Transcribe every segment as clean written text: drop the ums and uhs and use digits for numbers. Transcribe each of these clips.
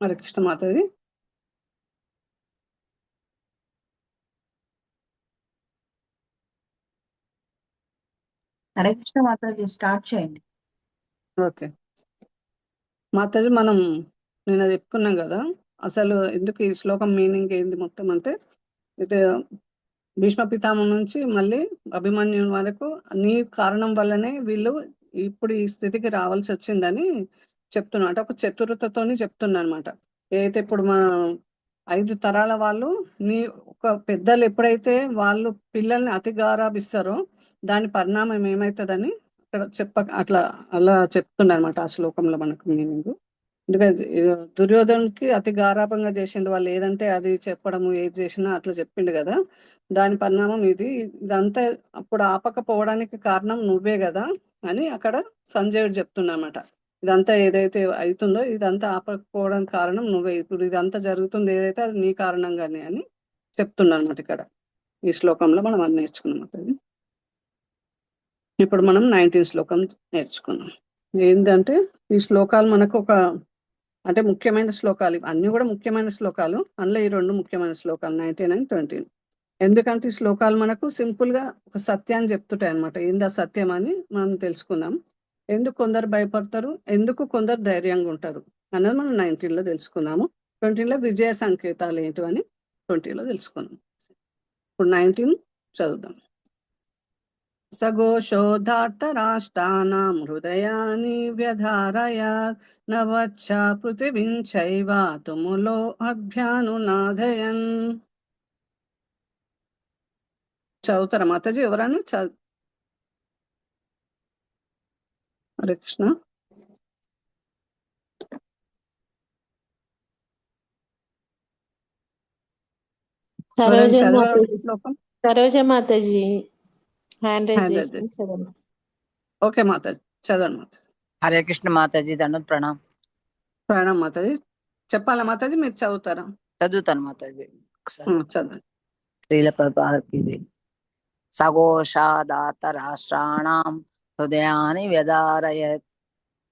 Hare Krishna Mataji. Hare Krishna Mataji, start చేయండి. Okay Mataji, మనం నిన్న చెప్పుకున్నాం కదా, అసలు ఎందుకు ఈ శ్లోకం మీనింగ్ ఏంది మొత్తం అంటే, ఇటు భీష్మ పితామహం నుంచి మళ్ళీ అభిమన్యుని వరకు నీ కారణం వల్లనే వీళ్ళు ఇప్పుడు ఈ స్థితికి రావాల్సి వచ్చిందని చెప్తున్నా. అంటే ఒక చతురతతోని చెప్తున్నా అనమాట. ఏదైతే ఇప్పుడు మన 5 తరాల వాళ్ళు నీ ఒక పెద్దలు ఎప్పుడైతే వాళ్ళు పిల్లల్ని అతి గారాభిస్తారో దాని పరిణామం ఏమవుతుందని అక్కడ అలా చెప్తున్నారు అనమాట ఆ శ్లోకంలో మనకు మీనింగ్. ఎందుకంటే దుర్యోధనుకి అతి గారాభంగా చేసిండు, వాళ్ళు ఏదంటే అది చెప్పడము, ఏది చేసినా అట్లా చెప్పిండు కదా, దాని పరిణామం ఇది. ఇదంతా అప్పుడు ఆపకపోవడానికి కారణం నువ్వే కదా అని అక్కడ సంజయుడు చెప్తున్నమాట. ఇదంతా ఏదైతే అవుతుందో ఇదంతా ఆపకపోవడానికి కారణం నువ్వే, ఇప్పుడు ఇదంతా జరుగుతుంది ఏదైతే అది నీ కారణంగానే అని చెప్తున్నా అనమాట. ఇక్కడ ఈ శ్లోకంలో మనం అది నేర్చుకున్నాం. అది ఇప్పుడు మనం 19 శ్లోకం నేర్చుకున్నాం. ఏంటంటే ఈ శ్లోకాలు మనకు ఒక అంటే ముఖ్యమైన శ్లోకాలు, అన్ని కూడా ముఖ్యమైన శ్లోకాలు, అందులో ఈ 2 ముఖ్యమైన శ్లోకాలు 19 and 20. ఎందుకంటే ఈ శ్లోకాలు మనకు సింపుల్ గా ఒక సత్యాన్ని చెప్తుంటాయి అనమాట. ఏందా సత్యం అని మనం తెలుసుకుందాం. ఎందుకు కొందరు భయపడతారు, ఎందుకు కొందరు ధైర్యంగా ఉంటారు అన్నది మనం 19లో తెలుసుకుందాము. 20లో విజయ సంకేతాలు ఏంటి అని 20లో తెలుసుకుందాం. ఇప్పుడు 19 చదువుదాం. సఘోషోధార్తరాష్ట్రాణాం హృదయాని వ్యధారయాత్ నవచ్చ పృథివీం చైవ తుములో అభ్యానునాదయన్. చదువుతారా మాతాజీ ఎవరని? హరే కృష్ణ. సరోజ మాతాజీ హ్యాండ్ రైజ్ చేసి చదవండి. ఓకే మాతాజీ, చదవండి మాతాజీ. హరే కృష్ణ మాతాజీ, దండం ప్రణామ్. ప్రణామ్ మాతాజీ. చెప్పాలా మాతాజీ, మీరు చదువుతారా? చదువుతాను మాతాజీ. చదవండి. శ్రీల ప్రభుపాదకి. సఘోషాదాత రాష్ట్రాణం హృదయాని వ్యధారయత్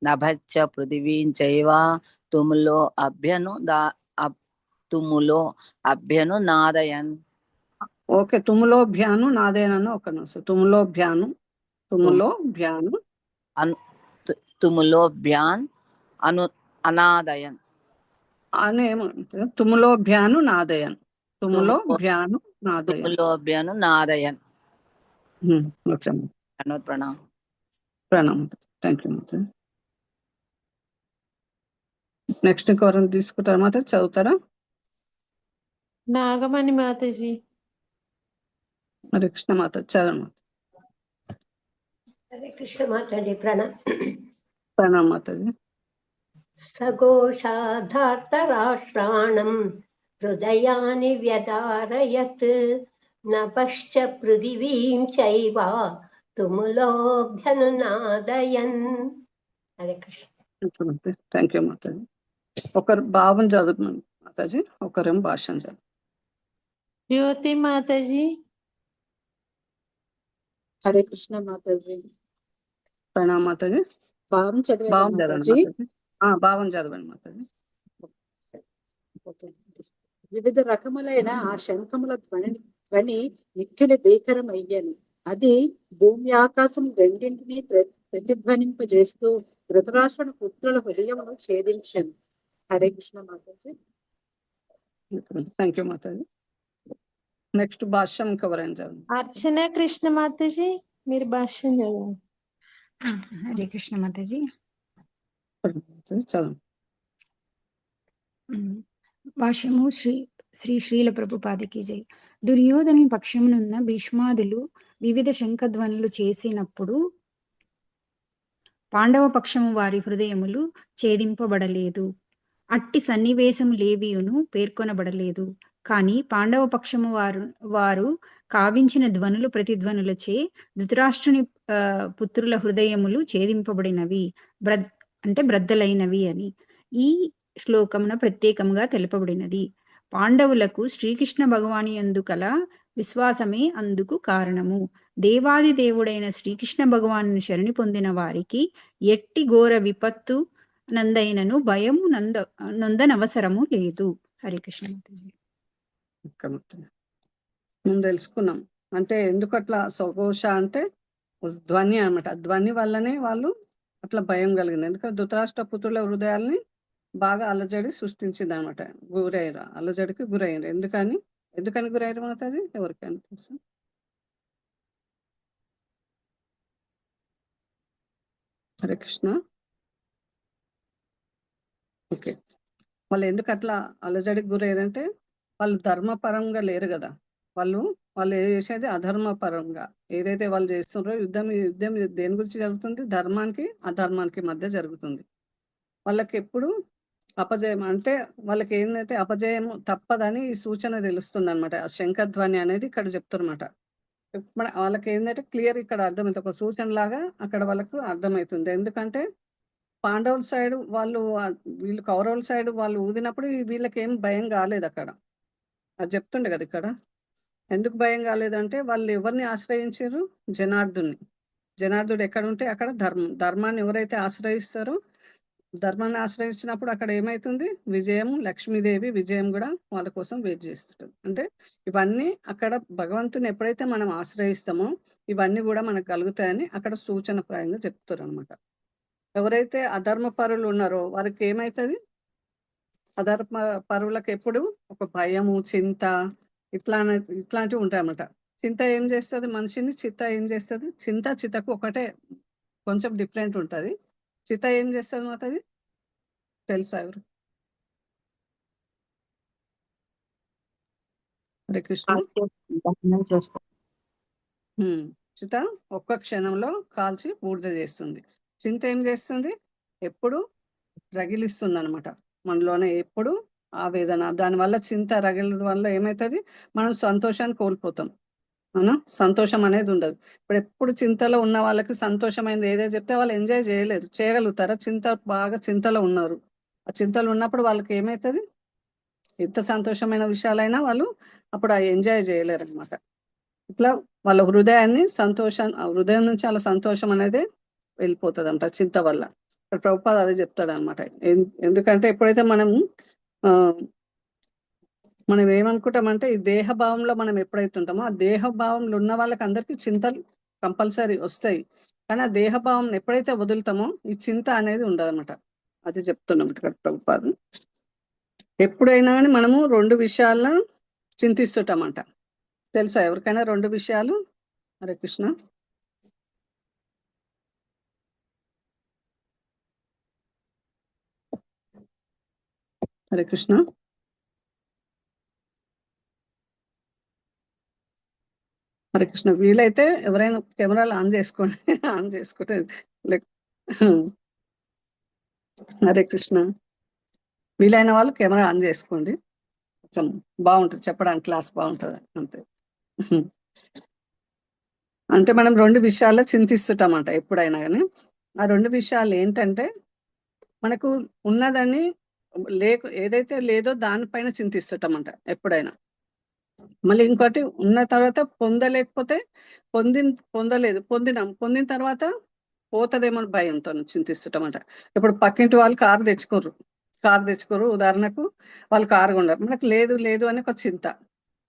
నభచ్చ పృథివీం చైవ తుములో అభ్యనునాదయన్. ఓకే, తుములో భ్యాను నాదేనన్న ఒక నిమిషం. తుములో భ్యాన్ అనాదయన్ అని ఏమంటే తుములో భ్యాను నాదయన్. నాదయన్. Pranam. Pranam. Thank you Mata. Next ఇంకెవరైనా తీసుకుంటారా మాత? చదువుతారా? నాగమణి మాతాజీ. హరే కృష్ణ మాత, చదవండి. హరే కృష్ణ మాతాజీ. ప్రణామ్ మాతాజీ. సఘోషాధార్తరాష్ట్రాణం హృదయాని వ్యధారయత్ నభశ్చ పృథివీం చైవ తుములోభ్యనునాదయన్. హరే కృష్ణ. థ్యాంక్ యూ మాతాజీ. ఒకరు భావం చదువుతున్నాను మాతాజీ, ఒకరేమో భాష్యం చదువు. జ్యోతి మాతాజీ. హరే కృష్ణ మాతాజీ. ప్రణామ్ మాతాజీ. భావం చదవండి భావం చదవండి మాతాజీ. వివిధ రకములైన ఆ శంఖముల ధ్వని మిక్కిలి భీకరమయ్యాను. అది భూమి ఆకాశం రెండింటినీ ప్రతిధ్వనింపజేస్తూ ధృతరాష్ట్రుని పుత్రుల హృదయమును ఛేదించాను. హరే కృష్ణ మాతాజీ. థ్యాంక్ యూ మాతాజీ. నెక్స్ట్ భాష్యం ఇంకెవరైనా చదవండి. అర్చన కృష్ణ మాతాజీ, మీరు భాష్యం చదవండి. హరే కృష్ణ మాతాజీ. చదవండి. భాష్యము శ్రీ శ్రీల ప్రభుపాదకి జై. దుర్యోధను పక్షమునున్న భీష్మాదులు వివిధ శంఖధ్వనులు చేసినప్పుడు పాండవ పక్షము వారి హృదయములు ఛేదింపబడలేదు. అట్టి సన్నివేశము లేవియును పేర్కొనబడలేదు. కానీ పాండవ పక్షము వారు కావించిన ధ్వనులు ప్రతిధ్వనులచే ధృతరాష్ట్రుని పుత్రుల హృదయములు ఛేదింపబడినవి, అంటే బ్రద్దలైనవి అని ఈ శ్లోకమున ప్రత్యేకంగా తెలుపబడినది. పాండవులకు శ్రీకృష్ణ భగవాని యందు కల విశ్వాసమే అందుకు కారణము. దేవాది దేవుడైన శ్రీకృష్ణ భగవాను శరణి పొందిన వారికి ఎట్టి ఘోర విపత్తు నందైనను భయము నొందనవసరము లేదు. హరే కృష్ణ మాతాజీ. ఇక్కడ మనం తెలుసుకున్నాం అంటే ఎందుకు అట్లా సఘోష అంటే ధ్వని అన్నమాట. ధ్వని వల్లనే వాళ్ళు అట్లా భయం కలిగింది. ఎందుకంటే ధృతరాష్ట్ర పుత్రుల హృదయాల్ని బాగా అలజడి సృష్టించింది అనమాట. గురయ్యారు, అలజడికి గురయ్యారు. ఎందుకని గురయ్యారు మాతాజీ? ఎవరికైనా తెలుసా? హరే కృష్ణ. ఓకే, వాళ్ళు ఎందుకు అట్లా అలజడికి గురయ్యారంటే వాళ్ళు ధర్మపరంగా లేరు కదా. వాళ్ళు చేసేది అధర్మపరంగా. ఏదైతే వాళ్ళు చేస్తున్నారో యుద్ధం దేని గురించి జరుగుతుంది? ధర్మానికి అధర్మానికి మధ్య జరుగుతుంది. వాళ్ళకి ఎప్పుడు అపజయం అంటే వాళ్ళకి ఏంటంటే అపజయం తప్పదని ఈ సూచన తెలుస్తుంది అనమాట. శంఖధ్వని అనేది ఇక్కడ చెప్తారన్నమాట. వాళ్ళకి ఏంటంటే క్లియర్ ఇక్కడ అర్థమైంది, ఒక సూచన లాగా అక్కడ వాళ్ళకు అర్థమవుతుంది. ఎందుకంటే పాండవుల సైడ్ వీళ్ళు కౌరవుల సైడ్ వాళ్ళు ఊదినప్పుడు వీళ్ళకి ఏం భయం కాలేదు అక్కడ. అది చెప్తుండే కదా ఇక్కడ. ఎందుకు భయం కాలేదంటే వాళ్ళు ఎవరిని ఆశ్రయించారు? జనార్దుడు ఎక్కడ ఉంటే అక్కడ ధర్మాన్ని ఎవరైతే ఆశ్రయిస్తారో, ధర్మాన్ని ఆశ్రయించినప్పుడు అక్కడ ఏమైతుంది? విజయం, లక్ష్మీదేవి విజయం కూడా వాళ్ళ కోసం వెయిట్ చేస్తుంటది. అంటే ఇవన్నీ అక్కడ భగవంతుని ఎప్పుడైతే మనం ఆశ్రయిస్తామో ఇవన్నీ కూడా మనకు కలుగుతాయని అక్కడ సూచన ప్రాయంగా చెప్తారు అనమాట. ఎవరైతే అధర్మ పరులు ఉన్నారో వారికి ఏమైతుంది? అధర్మ పరువులకు ఎప్పుడు ఒక భయము, చింత ఇట్లాంటివి ఉంటాయన్నమాట. చింత ఏం చేస్తుంది మనిషిని? చిత్త ఏం చేస్తుంది? చితకు ఒకటే కొంచెం డిఫరెంట్ ఉంటది. చిత్త ఏం చేస్తుంది మాతది? తెలుసా ఎవరు? హరే కృష్ణ. చిత ఒక్క క్షణంలో కాల్చి బూడిద చేస్తుంది. చింత ఏం చేస్తుంది? ఎప్పుడు రగిలిస్తుంది అనమాట. మనలోనే ఎప్పుడు ఆవేదన. దానివల్ల చింత రగిలడం వల్ల ఏమవుతుంది? మనం సంతోషాన్ని కోల్పోతాం. అవునా? సంతోషం అనేది ఉండదు. ఇప్పుడు ఎప్పుడు చింతలో ఉన్న వాళ్ళకి సంతోషమైనది ఏదో చెప్తే వాళ్ళు ఎంజాయ్ చేయగలుగుతారా? బాగా చింతలో ఉన్నారు. ఆ చింతలు ఉన్నప్పుడు వాళ్ళకి ఏమవుతుంది? ఎంత సంతోషమైన విషయాలైనా వాళ్ళు అప్పుడు ఎంజాయ్ చేయలేరు అనమాట. ఇట్లా వాళ్ళ హృదయం నుంచి అలా సంతోషం అనేది వెళ్ళిపోతుంది అంట చింత వల్ల. ఇక్కడ ప్రభుపాద అదే చెప్తాడు అనమాట. ఎందుకంటే ఎప్పుడైతే మనం ఏమనుకుంటామంటే ఈ దేహభావంలో మనం ఎప్పుడైతే ఉంటామో ఆ దేహభావంలో ఉన్న వాళ్ళకి అందరికీ చింతలు కంపల్సరీ వస్తాయి. కానీ ఆ దేహభావం ఎప్పుడైతే వదులుతామో ఈ చింత అనేది ఉండదన్నమాట. అది చెప్తున్నాం ఇక్కడ ప్రభుపాద. ఎప్పుడైనా కానీ మనము 2 విషయాల్లో చింతిస్తుంటామంట. తెలుసా ఎవరికైనా 2 విషయాలు? హరే కృష్ణ. హరే కృష్ణ. హరే కృష్ణ. వీలైతే ఎవరైనా కెమెరాలు ఆన్ చేసుకోండి. ఆన్ చేసుకుంటే హరే కృష్ణ. వీలైన వాళ్ళు కెమెరా ఆన్ చేసుకోండి. కొంచెం బాగుంటుంది చెప్పడానికి, క్లాస్ బాగుంటుంది అంతే. అంటే మనం 2 విషయాల్లో చింతిస్తుంటామంట ఎప్పుడైనా కానీ. ఆ 2 విషయాలు ఏంటంటే మనకు ఉన్నదని ఏదైతే లేదో దానిపైన చింతిస్తుంటామంట ఎప్పుడైనా. మళ్ళీ ఇంకోటి ఉన్న తర్వాత పొందలేకపోతే పొందిన తర్వాత పోతదేమో భయంతో చింతిస్తుంటామంట. ఇప్పుడు పక్కింటి వాళ్ళు కారు తెచ్చుకోరు ఉదాహరణకు, వాళ్ళు కారు కొన్నారు, మనకు లేదు అని ఒక చింత.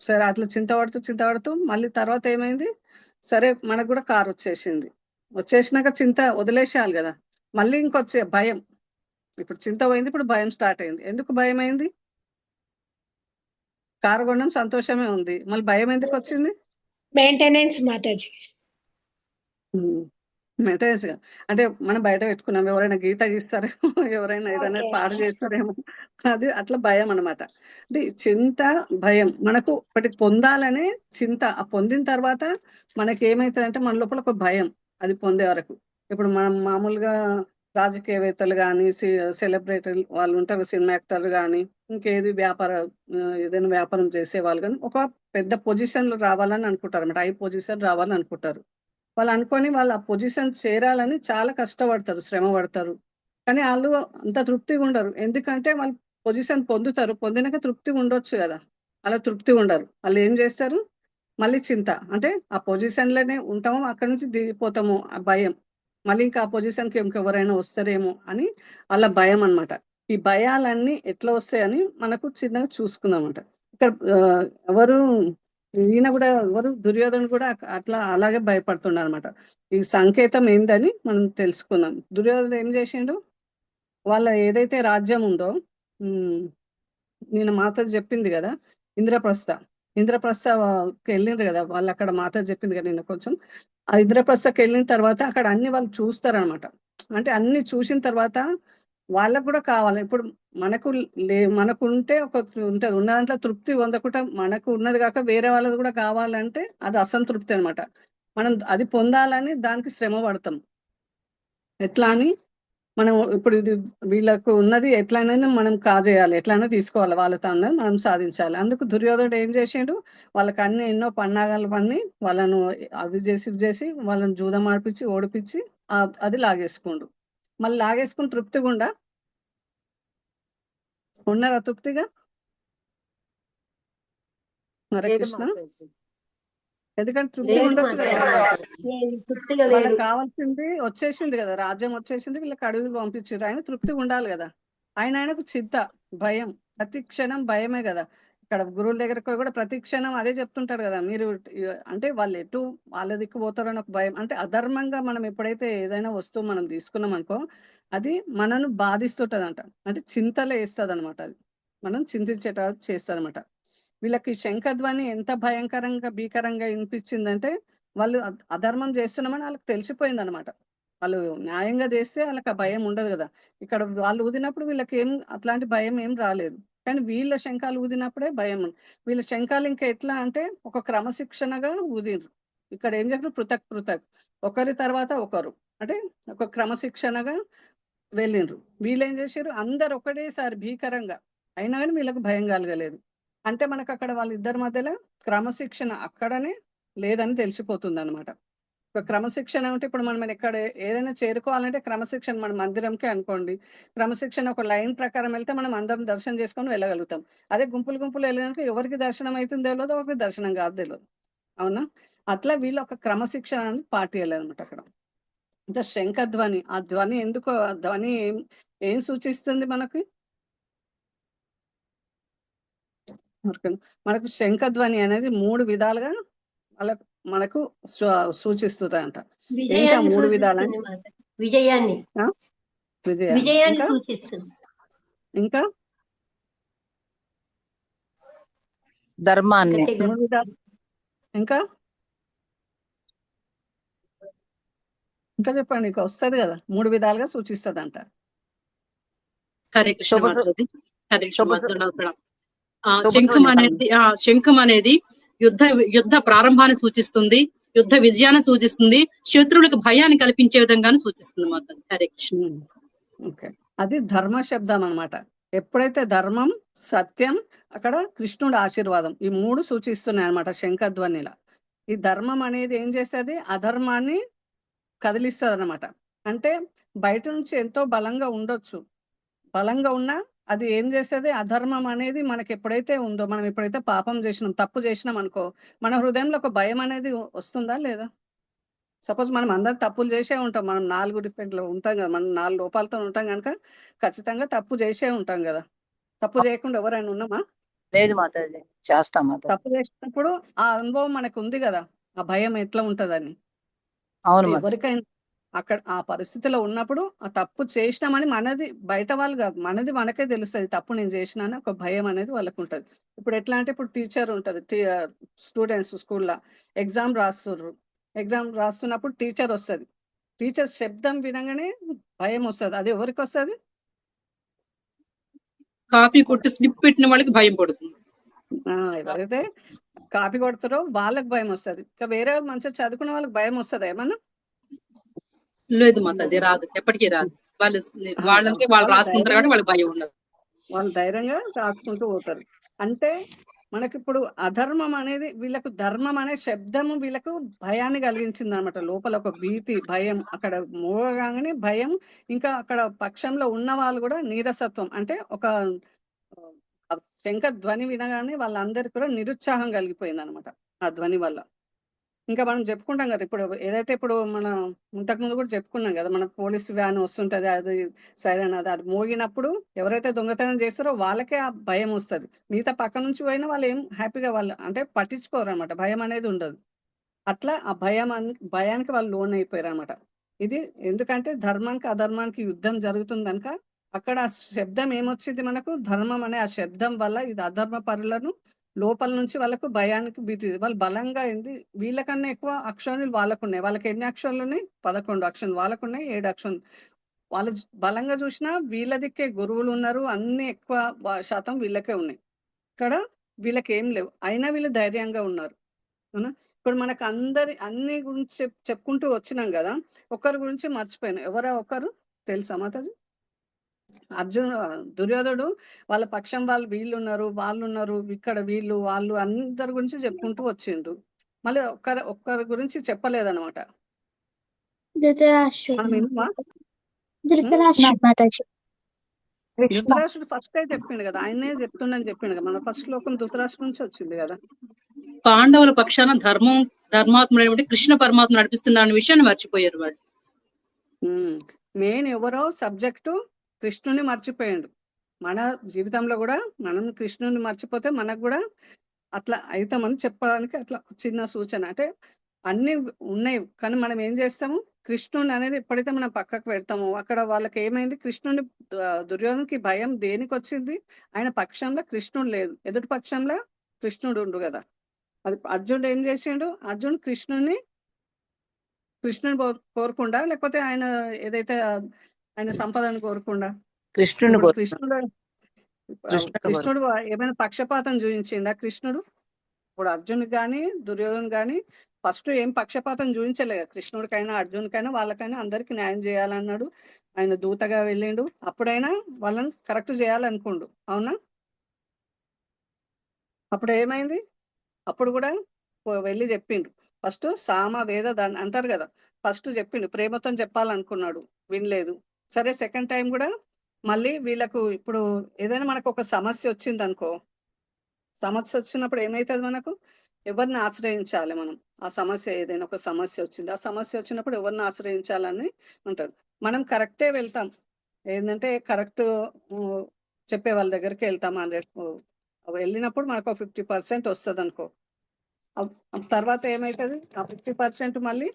సరే అట్లా చింత పడుతూ మళ్ళీ తర్వాత ఏమైంది? సరే మనకు కూడా కారు వచ్చేసినాక చింత వదిలేసేయాలి కదా. మళ్ళీ ఇంకొచ్చే భయం. ఇప్పుడు చింత పోయింది, ఇప్పుడు భయం స్టార్ట్ అయింది. ఎందుకు భయం అయింది? కారు కొనడం సంతోషమే ఉంది, మళ్ళీ భయం ఎందుకు వచ్చింది? మెయింటెనెన్స్ మాతాజీ. మెయింటెనెన్స్ గా అంటే మనం బయట పెట్టుకున్నాం, ఎవరైనా గీత గీస్తారేమో, ఎవరైనా ఏదైనా పాట చేస్తారేమో, అది అట్లా భయం అనమాట. అంటే చింత భయం మనకు ఒకటి పొందాలనే చింత. ఆ పొందిన తర్వాత మనకి ఏమైతుంది అంటే మన లోపల ఒక భయం అది పొందే వరకు. ఇప్పుడు మనం మామూలుగా రాజకీయవేత్తలు కానీ, సెలబ్రిటీలు వాళ్ళు ఉంటారు, సినిమా యాక్టర్లు కానీ, ఇంకేది ఏదైనా వ్యాపారం చేసే వాళ్ళు కానీ ఒక పెద్ద పొజిషన్లు రావాలని అనుకుంటారు అన్నమాట. హై పొజిషన్ రావాలని అనుకుంటారు. వాళ్ళు అనుకొని వాళ్ళు ఆ పొజిషన్ చేరాలని చాలా కష్టపడతారు, శ్రమ పడతారు. కానీ వాళ్ళు అంత తృప్తిగా ఉండరు. ఎందుకంటే వాళ్ళు పొజిషన్ పొందినాక తృప్తిగా ఉండొచ్చు కదా, అలా తృప్తిగా ఉండరు. వాళ్ళు ఏం చేస్తారు? మళ్ళీ చింత. అంటే ఆ పొజిషన్లోనే ఉంటామో అక్కడి నుంచి దిగిపోతాము, ఆ భయం. మళ్ళీ ఇంకా ఆ పొజిషన్ కి ఇంకెవరైనా వస్తారేమో అని అలా భయం అన్నమాట. ఈ భయాలన్నీ ఎట్లా వస్తాయని మనకు చిన్నగా చూసుకుందామంట. ఇక్కడ ఎవరు ఈయన కూడా ఎవరు దుర్యోధను కూడా అట్లా అలాగే భయపడుతున్నాడు అనమాట. ఈ సంకేతం ఏందని మనం తెలుసుకుందాం. దుర్యోధను ఏం చేసిండు, వాళ్ళ ఏదైతే రాజ్యం ఉందో నేను మాత చెప్పింది కదా ఇంద్రప్రస్థకి వెళ్ళిండ్రు కదా వాళ్ళు, అక్కడ మాత చెప్పింది కదా నిన్న కొంచెం. ఆ ఇంద్రప్రస్థకి వెళ్ళిన తర్వాత అక్కడ అన్ని వాళ్ళు చూస్తారనమాట. అంటే అన్ని చూసిన తర్వాత వాళ్ళకు కూడా కావాలి. ఇప్పుడు మనకు ఉంటే ఒక ఉంటది, ఉన్న దాంట్లో తృప్తి పొందకుండా మనకు ఉన్నది కాక వేరే వాళ్ళది కూడా కావాలంటే అది అసంతృప్తి అనమాట. మనం అది పొందాలని దానికి శ్రమ పడతాం. ఎట్లా అని మనం ఇప్పుడు ఇది వీళ్ళకు ఉన్నది ఎట్లయినా మనం కాజేయాలి, ఎట్లయినా తీసుకోవాలి, వాళ్ళతో ఉన్నది మనం సాధించాలి. అందుకు దుర్యోధనుడు ఏం చేసిండు, వాళ్ళకి అన్ని ఎన్నో పన్నాగాలు పన్ని వాళ్ళను అవి చేసి వాళ్ళని జూదం ఆడిపించి ఓడిపించి అది లాగేసుకుండు. మళ్ళీ లాగేసుకుని తృప్తిగా ఉన్నారా తృప్తిగా? హరే లేదు కృష్ణ. మాతాజీ. ఎందుకంటే తృప్తిగా లేదు ఉండొచ్చు కదా, నేను తృప్తిగా వాళ్ళకి లేడు. కావాల్సింది వచ్చేసింది కదా, రాజ్యం వచ్చేసింది, వీళ్ళకి అడవులు పంపించారు. ఆయన తృప్తిగా ఉండాలి కదా. ఆయనకు చింత, భయం, ప్రతి క్షణం భయమే కదా. ఇక్కడ గురువుల దగ్గరకు కూడా ప్రతి క్షణం అదే చెప్తుంటారు కదా, మీరు అంటే వాళ్ళు ఎటు వాళ్ళ దిక్కు పోతారని ఒక భయం. అంటే అధర్మంగా మనం ఎప్పుడైతే ఏదైనా వస్తువు మనం తీసుకున్నాం అనుకో, అది మనను బాధిస్తుంటదంట. అంటే చింతలో వేస్తుంది అనమాట, అది మనం చింతించేట చేస్తుంది అనమాట. వీళ్ళకి శంఖధ్వని ఎంత భీకరంగా వినిపించిందంటే, వాళ్ళు అధర్మం చేస్తున్నామని వాళ్ళకి తెలిసిపోయింది అనమాట. వాళ్ళు న్యాయంగా చేస్తే వాళ్ళకి ఆ భయం ఉండదు కదా. ఇక్కడ వాళ్ళు ఊదినప్పుడు వీళ్ళకి ఏం అట్లాంటి భయం ఏం రాలేదు, కానీ వీళ్ళ శంఖాలు ఊదినప్పుడే భయం వీళ్ళ శంఖాలు ఇంకా ఎట్లా అంటే ఒక క్రమశిక్షణగా ఊదిండ్రు. ఇక్కడ ఏం చెప్పారు, పృథక్ ఒకరి తర్వాత ఒకరు, అంటే ఒక క్రమశిక్షణగా వెళ్ళిండ్రు. వీళ్ళు ఏం చేశారు, అందరు ఒకటేసారి భీకరంగా, అయినా కానీ వీళ్ళకి భయం కలగలేదు. అంటే మనకు అక్కడ వాళ్ళిద్దరి మధ్యలో క్రమశిక్షణ అక్కడనే లేదని తెలిసిపోతుంది అనమాట. క్రమశిక్షణ అంటే ఇప్పుడు మనం ఎక్కడ ఏదైనా చేరుకోవాలంటే క్రమశిక్షణ, మన మందిరంకే అనుకోండి, క్రమశిక్షణ ఒక లైన్ ప్రకారం వెళ్తే మనం అందరం దర్శనం చేసుకొని వెళ్ళగలుగుతాం. అదే గుంపులు వెళ్ళడానికి ఎవరికి దర్శనం అవుతుందో తెలియదు, ఒకరికి దర్శనం కాదు తెలియదు. అవునా? అట్లా వీళ్ళు ఒక క్రమశిక్షణ అని పాటియలేదు అనమాట అక్కడ. ఇంకా శంఖధ్వని, ఆ ధ్వని ఎందుకు, ఆ ధ్వని ఏం సూచిస్తుంది మనకి? మనకు శంఖధ్వని అనేది 3 విధాలుగా మనకు సూచిస్తుంది అంట. ఏంటి ఆ 3 విధాలు? విజయాన్ని ఇంకా సూచిస్తుంది. ఇంకా ధర్మాన్ని. ఇంకా ఇంకా చెప్పండి, ఇంకా వస్తుంది కదా, 3 విధాలుగా సూచిస్తుంది అంట. హరే కృష్ణ మాతాజీ. హరే కృష్ణ మాతాజీ. శంఖం అనేది యుద్ధ ప్రారంభాన్ని సూచిస్తుంది, యుద్ధ విజయాన్ని సూచిస్తుంది, శత్రువులకు భయాన్ని కల్పించే విధంగానే సూచిస్తుంది మాతాజీ. హరే కృష్ణ. ఓకే, అది ధర్మ శబ్దం అన్నమాట. ఎప్పుడైతే ధర్మం, సత్యం, అక్కడ కృష్ణుడు ఆశీర్వాదం, ఈ 3 సూచిస్తున్నాయి అన్నమాట శంఖధ్వనిలా. ఈ ధర్మం అనేది ఏం చేస్తుంది, అధర్మాన్ని కదిలిస్తుంది అన్నమాట. అంటే బయట నుంచి ఎంతో బలంగా ఉండొచ్చు, బలంగా ఉన్నా అది ఏం చేస్తుంది, అధర్మం అనేది మనకి ఎప్పుడైతే ఉందో, మనం ఎప్పుడైతే పాపం చేసినాం, తప్పు చేసినాం అనుకో, మన హృదయంలో ఒక భయం అనేది వస్తుందా లేదా? సపోజ్ మనం అందరం తప్పులు చేసే ఉంటాం, మనం 4 డిఫరెంట్లో ఉంటాం కదా, మనం 4 లోపాలతో ఉంటాం కనుక ఖచ్చితంగా తప్పు చేసే ఉంటాం కదా. తప్పు చేయకుండా ఎవరైనా ఉన్నామా? లేదు మాతాజీ, చేస్తాం మాతాజీ. తప్పు చేసినప్పుడు ఆ అనుభవం మనకు ఉంది కదా, ఆ భయం ఎట్లా ఉంటదని. అవును. ఎవరికైనా అక్కడ ఆ పరిస్థితిలో ఉన్నప్పుడు ఆ తప్పు చేసినామని మనది, బయట వాళ్ళు కాదు, మనది మనకే తెలుస్తుంది, తప్పు నేను చేసినాను ఒక భయం అనేది వాళ్ళకు ఉంటది. ఇప్పుడు ఎట్లా అంటే, ఇప్పుడు టీచర్ ఉంటది, స్టూడెంట్స్ స్కూల్లో ఎగ్జామ్ రాస్తున్నప్పుడు టీచర్ వస్తుంది, టీచర్ శబ్దం వినగానే భయం వస్తుంది. అది ఎవరికి వస్తుంది? కాపీ కొట్టి స్లిప్ పెట్టిన వాళ్ళకి భయం పడుతుంది. ఎవరైతే కాపీ కొడతారో వాళ్ళకి భయం వస్తుంది. ఇంకా వేరే మంచిగా చదువుకున్న వాళ్ళకి భయం వస్తుంది ఏమన్నా? లేదు మాతాజీ, రాదు, ఎప్పటికీ రాదు. వాళ్ళంటే వాళ్ళు రాసుకుంటారు కాబట్టి వాళ్ళకి భయం ఉండదు, వాళ్ళు ధైర్యంగా రాసుకుంటూ పోతారు. అంటే మనకి ఇప్పుడు అధర్మం అనేది, వీళ్ళకు ధర్మం అనే శబ్దము వీళ్ళకు భయాన్ని కలిగించింది అనమాట. లోపల ఒక భీతి, భయం, అక్కడ మోగగానే భయం, ఇంకా అక్కడ పక్షంలో ఉన్న వాళ్ళు కూడా నీరసత్వం, అంటే ఒక శంఖ ధ్వని వినగానే వాళ్ళందరికీ కూడా నిరుత్సాహం కలిగిపోయింది అనమాట ఆ ధ్వని వల్ల. ఇంకా మనం చెప్పుకుంటాం కదా, ఇప్పుడు ఏదైతే ఇప్పుడు మనం ఇంతకుముందు కూడా చెప్పుకున్నాం కదా, మన పోలీస్ వ్యాన్ వస్తుంటది, అది సైరన్ అది మోగినప్పుడు ఎవరైతే దొంగతనం చేస్తారో వాళ్ళకే ఆ భయం వస్తది. మిగతా పక్క నుంచి పోయినా వాళ్ళు ఏం హ్యాపీగా వాళ్ళు అంటే పట్టించుకోరు అనమాట, భయం అనేది ఉండదు. అట్లా ఆ భయానికి వాళ్ళు లోన్ అయిపోయారు అనమాట. ఇది ఎందుకంటే ధర్మానికి అధర్మానికి యుద్ధం జరుగుతుంది కనుక అక్కడ ఆ శబ్దం ఏమొచ్చింది మనకు, ధర్మం అనే ఆ శబ్దం వల్ల ఇది అధర్మ పరులను లోపల నుంచి వాళ్ళకు భయానికి భీతి, వాళ్ళు బలంగా అయింది. వీళ్ళకన్నా ఎక్కువ అక్షరాలు వాళ్ళకున్నాయి. వాళ్ళకి ఎన్ని అక్షరాలు ఉన్నాయి? 11 అక్షరాలు. వాళ్ళకున్నాయి 7 అక్షరాలు. వాళ్ళు బలంగా చూసినా వీళ్ళ దిక్కే గురువులు ఉన్నారు, అన్ని ఎక్కువ శాతం వీళ్ళకే ఉన్నాయి. ఇక్కడ వీళ్ళకి ఏం లేవు, అయినా వీళ్ళు ధైర్యంగా ఉన్నారు. అవునా? ఇప్పుడు మనకు అన్ని గురించి చెప్పుకుంటూ వచ్చినాం కదా, ఒకరి గురించి మర్చిపోయాను. ఎవరో ఒకరు తెలుసా మాతాజీ? దుర్యోధనుడు వాళ్ళ పక్షం వాళ్ళు వీళ్ళున్నారు, వాళ్ళున్నారు, ఇక్కడ వీళ్ళు వాళ్ళు అందరి గురించి చెప్పుకుంటూ వచ్చిండు. మళ్ళీ ఒక్కరి గురించి చెప్పలేదన్నమాట. మనం విన్నామా? ధృతరాష్ట్రుడు ఫస్ట్ చెప్పిండు కదా, ఆయనే చెప్తుండని చెప్పిండు కదా, మన ఫస్ట్ శ్లోకం ధృతరాష్ట్రుడి నుంచి వచ్చింది కదా. పాండవుల పక్షాన ధర్మాత్ముడైనటువంటి కృష్ణ పరమాత్మ నడిపిస్తున్న విషయాన్ని మర్చిపోయారు వాళ్ళు. మెయిన్ ఎవరో సబ్జెక్టు కృష్ణుని మర్చిపోయాడు. మన జీవితంలో కూడా మనం కృష్ణుని మర్చిపోతే మనకు కూడా అట్లా అవుతామని చెప్పడానికి అట్లా చిన్న సూచన. అంటే అన్ని ఉన్నాయి కానీ మనం ఏం చేస్తాము, కృష్ణుని అనేది ఎప్పుడైతే మనం పక్కకు పెడతామో అక్కడ వాళ్ళకి ఏమైంది, కృష్ణుని దుర్యోధనకి భయం దేనికి వచ్చింది, ఆయన పక్షంలో కృష్ణుడు లేదు, ఎదుటి పక్షంలో కృష్ణుడు ఉండు కదా. అది అర్జునుడు ఏం చేసిండు, అర్జునుడు కృష్ణుని కోరకుండా, లేకపోతే ఆయన ఏదైతే ఆయన సంపదను కోరకుండా, కృష్ణుడు ఏమైనా పక్షపాతం చూపించిండా కృష్ణుడు? ఇప్పుడు అర్జునుడు గాని దుర్యోధను గాని ఫస్ట్ ఏం పక్షపాతం చూపించలేదు. కృష్ణుడికైనా అర్జునుడికైనా వాళ్ళకైనా అందరికి న్యాయం చేయాలన్నాడు. ఆయన దూతగా వెళ్ళిండు, అప్పుడైనా వాళ్ళని కరెక్ట్ చేయాలనుకుండు. అవునా? అప్పుడు ఏమైంది, అప్పుడు కూడా వెళ్ళి చెప్పిండు. ఫస్ట్ సామ వేద దాన్ని అంటారు కదా, ఫస్ట్ చెప్పిండు, ప్రేమతో చెప్పాలనుకున్నాడు, వినలేదు. సరే సెకండ్ టైం కూడా మళ్ళీ వీళ్ళకు ఇప్పుడు ఏదైనా మనకు ఒక సమస్య వచ్చింది అనుకో, సమస్య వచ్చినప్పుడు ఏమైతుంది, మనకు ఎవరిని ఆశ్రయించాలి మనం? ఆ సమస్య ఏదైనా ఒక సమస్య వచ్చింది, ఆ సమస్య వచ్చినప్పుడు ఎవరిని ఆశ్రయించాలని ఉంటాడు. మనం కరెక్టే వెళ్తాం, ఏంటంటే కరెక్ట్ చెప్పే వాళ్ళ దగ్గరికి వెళ్తాం. 100 వెళ్ళినప్పుడు మనకు 50% వస్తుంది అనుకో. తర్వాత ఏమైతుంది, ఆ 50% మళ్ళీ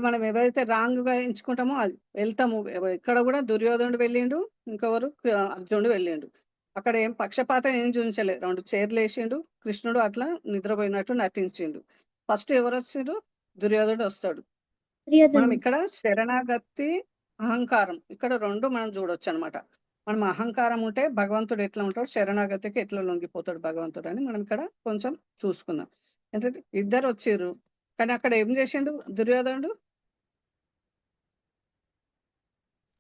మనం ఎవరైతే రాంగ్ గా ఎంచుకుంటామో అది వెళ్తాము. ఇక్కడ కూడా దుర్యోధనుడు వెళ్ళిండు, ఇంకెవరు అర్జునుడు వెళ్ళిండు. అక్కడ ఏం పక్షపాతం ఏం చూపించలేదు, 2 చైర్లు వేసిండు, కృష్ణుడు అట్లా నిద్రపోయినట్టు నటించిండు. ఫస్ట్ ఎవరు వచ్చిండు, దుర్యోధనుడు వస్తాడు. మనం ఇక్కడ శరణాగతి అహంకారం ఇక్కడ 2 మనం చూడొచ్చు అనమాట. మనం అహంకారం ఉంటే భగవంతుడు ఎట్లా ఉంటాడు, శరణాగతికి ఎట్లా లొంగిపోతాడు భగవంతుడు అని మనం ఇక్కడ కొంచెం చూసుకుందాం. అంటే ఇద్దరు వచ్చిర్రు, కానీ అక్కడ ఏం చేసిండు దుర్యోధనుడు,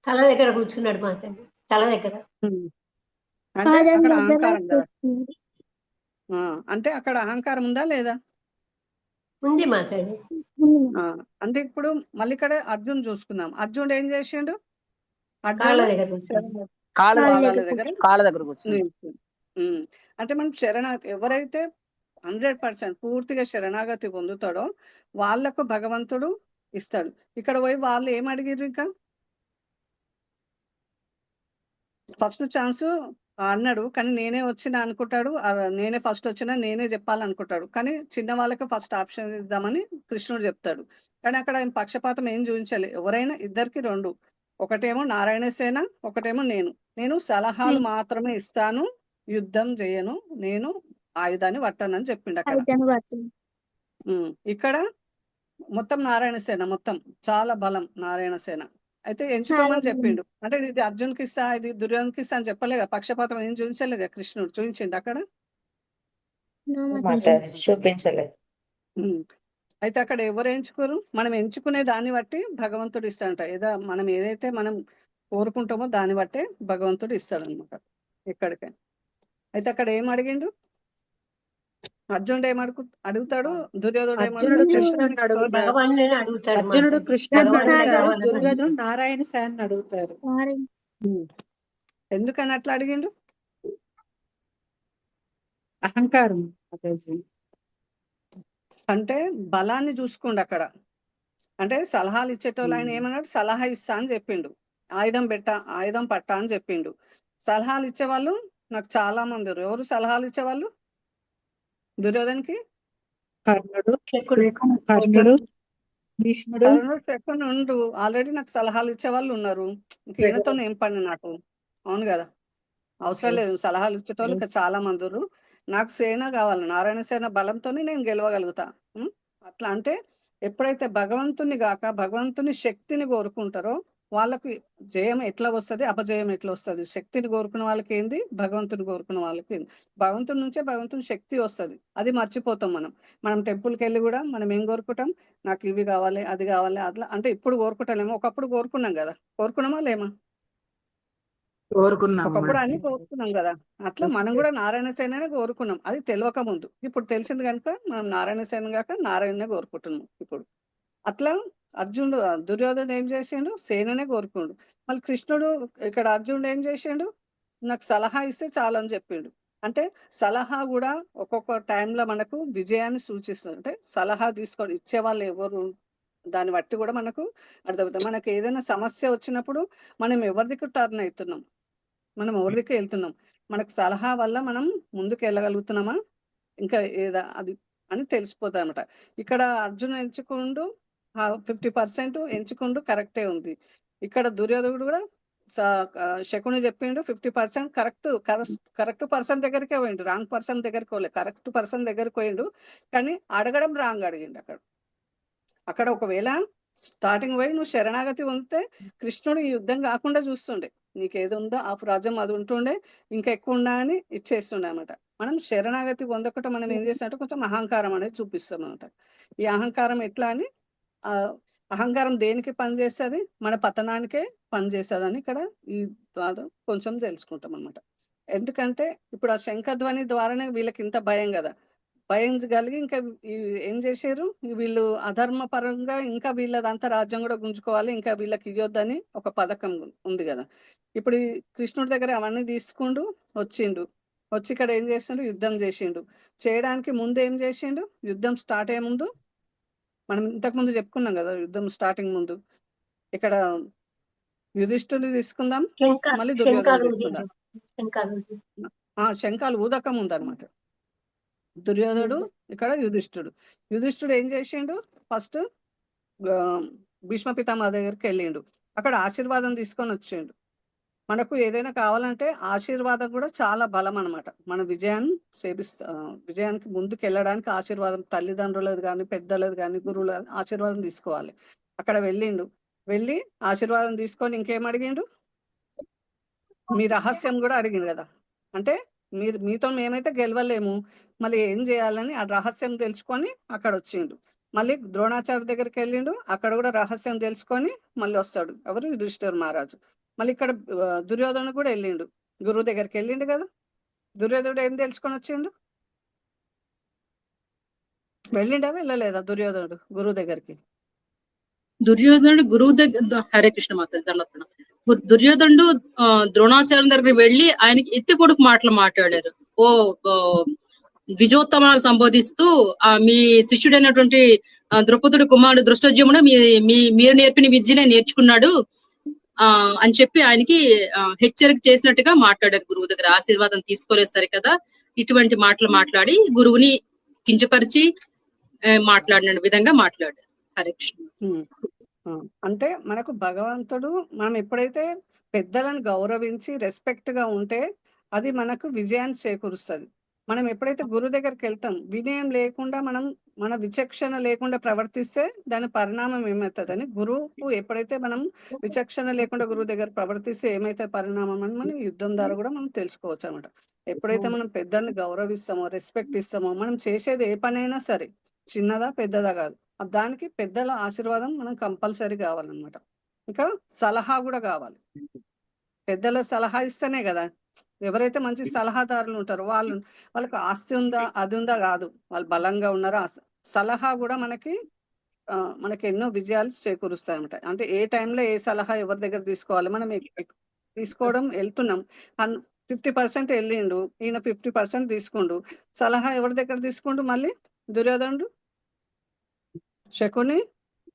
తల దగ్గర కూర్చున్నాడు మాతాజీ, తల దగ్గర. అంటే అక్కడ అహంకారం కదా. అంటే అక్కడ అహంకారం ఉందా లేదా? ఉంది మాతాజీ. అంటే ఇప్పుడు మళ్ళీ ఇక్కడ అర్జున్ చూసుకుందాం. అర్జునుడు ఏం చేసిండు, కాళ్ళ దగ్గర అంటే మనం శరణాగతి ఎవరైతే 100% పూర్తిగా శరణాగతి పొందుతాడో వాళ్ళకు భగవంతుడు ఇస్తాడు. ఇక్కడ పోయి వాళ్ళు ఏం అడిగిర్రు, ఇంకా ఫస్ట్ ఛాన్స్ అన్నాడు, కానీ నేనే వచ్చిన అనుకుంటాడు, నేనే ఫస్ట్ వచ్చినా నేనే చెప్పాలనుకుంటాడు. కానీ చిన్న వాళ్ళకి ఫస్ట్ ఆప్షన్ ఇద్దామని కృష్ణుడు చెప్తాడు. కానీ అక్కడ ఆయన పక్షపాతం ఏం చూపించాలి, ఎవరైనా ఇద్దరికి 2, ఒకటేమో నారాయణ సేన, ఒకటేమో నేను సలహాలు మాత్రమే ఇస్తాను, యుద్ధం చేయను, నేను ఆయుధాన్ని పట్టానని చెప్పిండు అక్కడ. ఇక్కడ మొత్తం నారాయణ సేన, మొత్తం చాలా బలం నారాయణ సేన. అయితే ఎంచుకోమని చెప్పిండు, అంటే ఇది అర్జున్కి ఇస్తా, ఇది దుర్యోధనకి ఇస్తా అని చెప్పలేగా, పక్షపాతం ఏం చూపించలేగా కృష్ణుడు, చూపించిండు అక్కడ? చూపించలేదు. అయితే అక్కడ ఎవరు ఎంచుకోరు, మనం ఎంచుకునే దాన్ని బట్టి భగవంతుడు ఇస్తాడంట. మనం ఏదైతే మనం కోరుకుంటామో దాన్ని బట్టే భగవంతుడు ఇస్తాడు అనమాట ఎక్కడికైనా. అయితే అక్కడ ఏం అడిగిండు, అర్జునుడు అడుగుతాడు, దుర్యోధనుడు అర్జునుడు కృష్ణుడు అడుగుతాడు, దుర్యోధనుడు నారాయణ సేన అడుగుతారు. ఎందుకని అట్లా అడిగిండు? అహంకారం. అంటే బలాన్ని చూసుకోండి అక్కడ. అంటే సలహాలు ఇచ్చేటోళ్ళు ఆయన ఏమన్నాడు, సలహా ఇస్తా అని చెప్పిండు, ఆయుధం పట్టా అని చెప్పిండు. సలహాలు ఇచ్చేవాళ్ళు నాకు చాలా మంది ఉన్నారు. ఎవరు సలహాలు ఇచ్చేవాళ్ళు దుర్యోధన్కి? కర్ణుడు, శకుడు. కర్ణుడు, భీష్ముడు, కర్ణుడు శకుని ఉండు, ఆల్రెడీ నాకు సలహాలు ఇచ్చే వాళ్ళు ఉన్నారు. ఇంక ఈయనతో ఏం పని నాకు? అవును కదా, అవసరం లేదు. సలహాలు ఇచ్చేటోళ్ళు ఇంకా చాలా మంది ఉన్నారు. నాకు సేన కావాలి, నారాయణ సేన బలంతోనే నేను గెలవగలుగుతా. అట్లా అంటే ఎప్పుడైతే భగవంతుని గాక భగవంతుని శక్తిని కోరుకుంటారో వాళ్ళకి జయం ఎట్లా వస్తుంది, అపజయం ఎట్లా వస్తుంది. శక్తిని కోరుకున్న వాళ్ళకి ఏంది, భగవంతుని కోరుకున్న వాళ్ళకి ఏంది. భగవంతుడి నుంచే భగవంతుని శక్తి వస్తుంది. అది మర్చిపోతాం మనం టెంపుల్కి వెళ్ళి కూడా మనం ఏం కోరుకుంటాం, నాకు ఇవి కావాలి అది కావాలి అట్లా. అంటే ఇప్పుడు కోరుకుంటాలేమో, ఒకప్పుడు కోరుకున్నాం కదా. కోరుకున్నామా లేమా? ఒకప్పుడు అన్ని కోరుకున్నాం కదా. అట్లా మనం కూడా నారాయణ సేననే కోరుకున్నాం, అది తెలియక ముందు. ఇప్పుడు తెలిసింది కనుక మనం నారాయణ సేన కాక నారాయణనే కోరుకుంటున్నాం ఇప్పుడు. అట్లా అర్జునుడు దుర్యోధనుడు ఏం చేసిండు, సేననే కోరుకుండు. మళ్ళీ కృష్ణుడు ఇక్కడ అర్జునుడు ఏం చేసిండు, నాకు సలహా ఇస్తే చాలు అని చెప్పిండు. అంటే సలహా కూడా ఒక్కొక్క టైంలో మనకు విజయాన్ని సూచిస్తుంది. అంటే సలహా తీసుకోండి ఇచ్చే వాళ్ళు ఎవరు దాన్ని బట్టి కూడా మనకు అర్థమవుతుంది. మనకు ఏదైనా సమస్య వచ్చినప్పుడు మనం ఎవరిదికి టర్న్ అవుతున్నాం, మనం ఎవరిదికి వెళ్తున్నాం, మనకు సలహా వల్ల మనం ముందుకు వెళ్ళగలుగుతున్నామా ఇంకా ఏదా అది అని తెలిసిపోతుంది అనమాట. ఇక్కడ అర్జున్ ఎంచుకుంటూ 50% ఎంచుకుంటూ కరెక్టే ఉంది. ఇక్కడ దుర్యోధనుడు కూడా శకుని చెప్పిండు 50% కరెక్ట్ పర్సన్ దగ్గరికే పోయిండు, రాంగ్ పర్సన్ దగ్గరికి పోలే, కరెక్ట్ పర్సన్ దగ్గరికి పోయిండు. కానీ అడగడం రాంగ్ అడిగిండు. అక్కడ ఒకవేళ స్టార్టింగ్ పోయి నువ్వు శరణాగతి పొందితే కృష్ణుడు ఈ యుద్ధం కాకుండా చూస్తుండే, నీకేది ఉందో ఆ రాజ్యం అది ఉంటుండే, ఇంకా ఎక్కువ ఉన్నా అని ఇచ్చేస్తుండే అనమాట. మనం శరణాగతి పొందకుండా మనం ఏం చేసినట్టు కొంచెం అహంకారం అనేది చూపిస్తాం అనమాట. ఈ అహంకారం ఎట్లా అని, ఆ అహంకారం దేనికి పనిచేస్తుంది, మన పతనానికే పనిచేస్తుంది అని ఇక్కడ ఈ ద్వారా కొంచెం తెలుసుకుంటాం అనమాట. ఎందుకంటే ఇప్పుడు ఆ శంఖధ్వని ద్వారానే వీళ్ళకి ఇంత భయం కదా. భయం కలిగి ఇంకా ఏం చేశారు, వీళ్ళు అధర్మ పరంగా ఇంకా వీళ్ళదంతా రాజ్యం కూడా గుంజుకోవాలి, ఇంకా వీళ్ళకి ఇవ్వద్దని ఒక పథకం ఉంది కదా. ఇప్పుడు ఈ కృష్ణుడి దగ్గర అవన్నీ తీసుకుంటూ వచ్చిండు, వచ్చి ఇక్కడ ఏం చేసిండు, యుద్ధం చేసిండు. చేయడానికి ముందు ఏం చేసిండు, యుద్ధం స్టార్ట్ అయ్యే ముందు మనం ఇంతకు ముందు చెప్పుకున్నాం కదా, యుద్ధం స్టార్టింగ్ ముందు ఇక్కడ యుధిష్ఠుని తీసుకుందాం, మళ్ళీ దుర్యోధన తీసుకుందాం. శంఖాలు ఊదక ముందు అనమాట. దుర్యోధనుడు ఇక్కడ యుధిష్ఠుడు ఏం చేసిండు, ఫస్ట్ భీష్మ పితామహ దగ్గరికి వెళ్ళిండు, అక్కడ ఆశీర్వాదం తీసుకొని వచ్చిండు. మనకు ఏదైనా కావాలంటే ఆశీర్వాదం కూడా చాలా బలం అనమాట. మన విజయానికి ముందుకు వెళ్ళడానికి ఆశీర్వాదం, తల్లిదండ్రులది కానీ పెద్దలది కానీ గురువుల ఆశీర్వాదం తీసుకోవాలి. అక్కడ వెళ్ళి ఆశీర్వాదం తీసుకొని ఇంకేం అడిగిండు, మీ రహస్యం కూడా అడిగిండు కదా. అంటే మీతో మేమైతే గెలవలేము, మళ్ళీ ఏం చేయాలని ఆ రహస్యం తెలుసుకొని అక్కడ వచ్చిండు. మళ్ళీ ద్రోణాచార్య దగ్గరికి వెళ్ళిండు, అక్కడ కూడా రహస్యం తెలుసుకొని మళ్ళీ వస్తాడు ఎవరు, యుధిష్ఠిర మహారాజు. మళ్ళీ ఇక్కడ దుర్యోధను కూడా వెళ్ళిండు, గురువు దగ్గరికి వెళ్ళిండు కదా. దుర్యోధనుడు ఏం తెలుసుకొని వచ్చిండు, వెళ్ళిండా వెళ్ళలేదా దుర్యోధనుడు గురువు దగ్గరికి? దుర్యోధనుడు గురువు దగ్గర, హరే కృష్ణ మాత దండోత్తరం. దుర్యోధనుడు ద్రోణాచార్యం దగ్గరికి వెళ్ళి ఆయనకి ఎత్తి పొడుపు మాటలు మాట్లాడారు. ఓ ద్విజోత్తమాలు సంబోధిస్తూ మీ శిష్యుడైనటువంటి ద్రౌపదుడి కుమారుడు దృష్టోద్యముడు మీరు నేర్పిన విద్యనే నేర్చుకున్నాడు అని చెప్పి ఆయనకి హెచ్చరిక చేసినట్టుగా మాట్లాడారు గురువు దగ్గర. ఆశీర్వాదం తీసుకోలేదు సరికదా, ఇటువంటి మాటలు మాట్లాడి గురువుని కించపరిచి మాట్లాడిన విధంగా మాట్లాడారు. హరే కృష్ణ. అంటే మనకు భగవంతుడు, మనం ఎప్పుడైతే పెద్దలను గౌరవించి రెస్పెక్ట్ గా ఉంటే అది మనకు విజయాన్ని చేకూరుస్తుంది. మనం ఎప్పుడైతే గురువు దగ్గరికి వెళ్తాం, వినయం లేకుండా మన విచక్షణ లేకుండా ప్రవర్తిస్తే దాని పరిణామం ఏమవుతుందని, గురువుకు ఎప్పుడైతే మనం విచక్షణ లేకుండా గురువు దగ్గర ప్రవర్తిస్తే ఏమైతే పరిణామం అని మనం యుద్ధం ద్వారా కూడా మనం తెలుసుకోవచ్చు అనమాట. ఎప్పుడైతే మనం పెద్దల్ని గౌరవిస్తామో, రెస్పెక్ట్ ఇస్తామో, మనం చేసేది ఏ పనైనా సరే చిన్నదా పెద్దదా కాదు, దానికి పెద్దల ఆశీర్వాదం మనం కంపల్సరీ కావాలన్నమాట. ఇంకా సలహా కూడా కావాలి. పెద్దల సలహా ఇస్తేనే కదా, ఎవరైతే మంచి సలహాదారులు ఉంటారో వాళ్ళకి ఆస్తి ఉందా అది ఉందా కాదు, వాళ్ళు బలంగా ఉన్నారా, సలహా కూడా మనకి ఎన్నో విజయాలు చేకూరుస్తాయి అన్నమాట. అంటే ఏ టైంలో ఏ సలహా ఎవరి దగ్గర తీసుకోవాలి, మనం తీసుకోవడం వెళ్తున్నాం 50% వెళ్ళిండు, ఈయన 50% తీసుకుండు, సలహా ఎవరి దగ్గర తీసుకుండు, మళ్ళీ దుర్యోధనుడు శకుని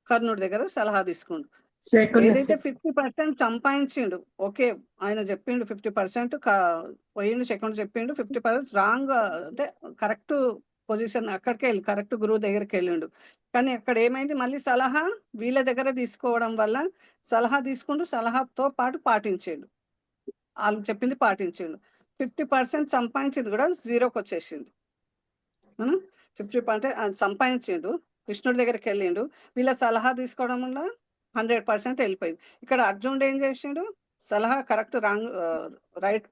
కర్ణుడి దగ్గర సలహా తీసుకుండు. ఏదైతే 50% సంపాదించిండు, ఓకే ఆయన చెప్పిండు 50% పోయిండు, శకుని చెప్పిండు 50% రాంగ్, అంటే కరెక్ట్ పొజిషన్ అక్కడికి వెళ్ళి కరెక్ట్ గురువు దగ్గరికి వెళ్ళిండు. కానీ అక్కడ ఏమైంది, మళ్ళీ సలహా వీళ్ళ దగ్గర తీసుకోవడం వల్ల సలహా తీసుకుంటూ సలహాతో పాటు పాటించిండు, వాళ్ళు చెప్పింది పాటించిండు. 50% సంపాదించింది కూడా జీరోకి వచ్చేసింది. 50% సంపాదించిండు, కృష్ణుడి దగ్గరికి వెళ్ళిండు, వీళ్ళ సలహా తీసుకోవడం వల్ల 100% వెళ్ళిపోయింది. ఇక్కడ అర్జునుడు ఏం చేసిండు, సలహా కరెక్ట్ రాంగ్ రైట్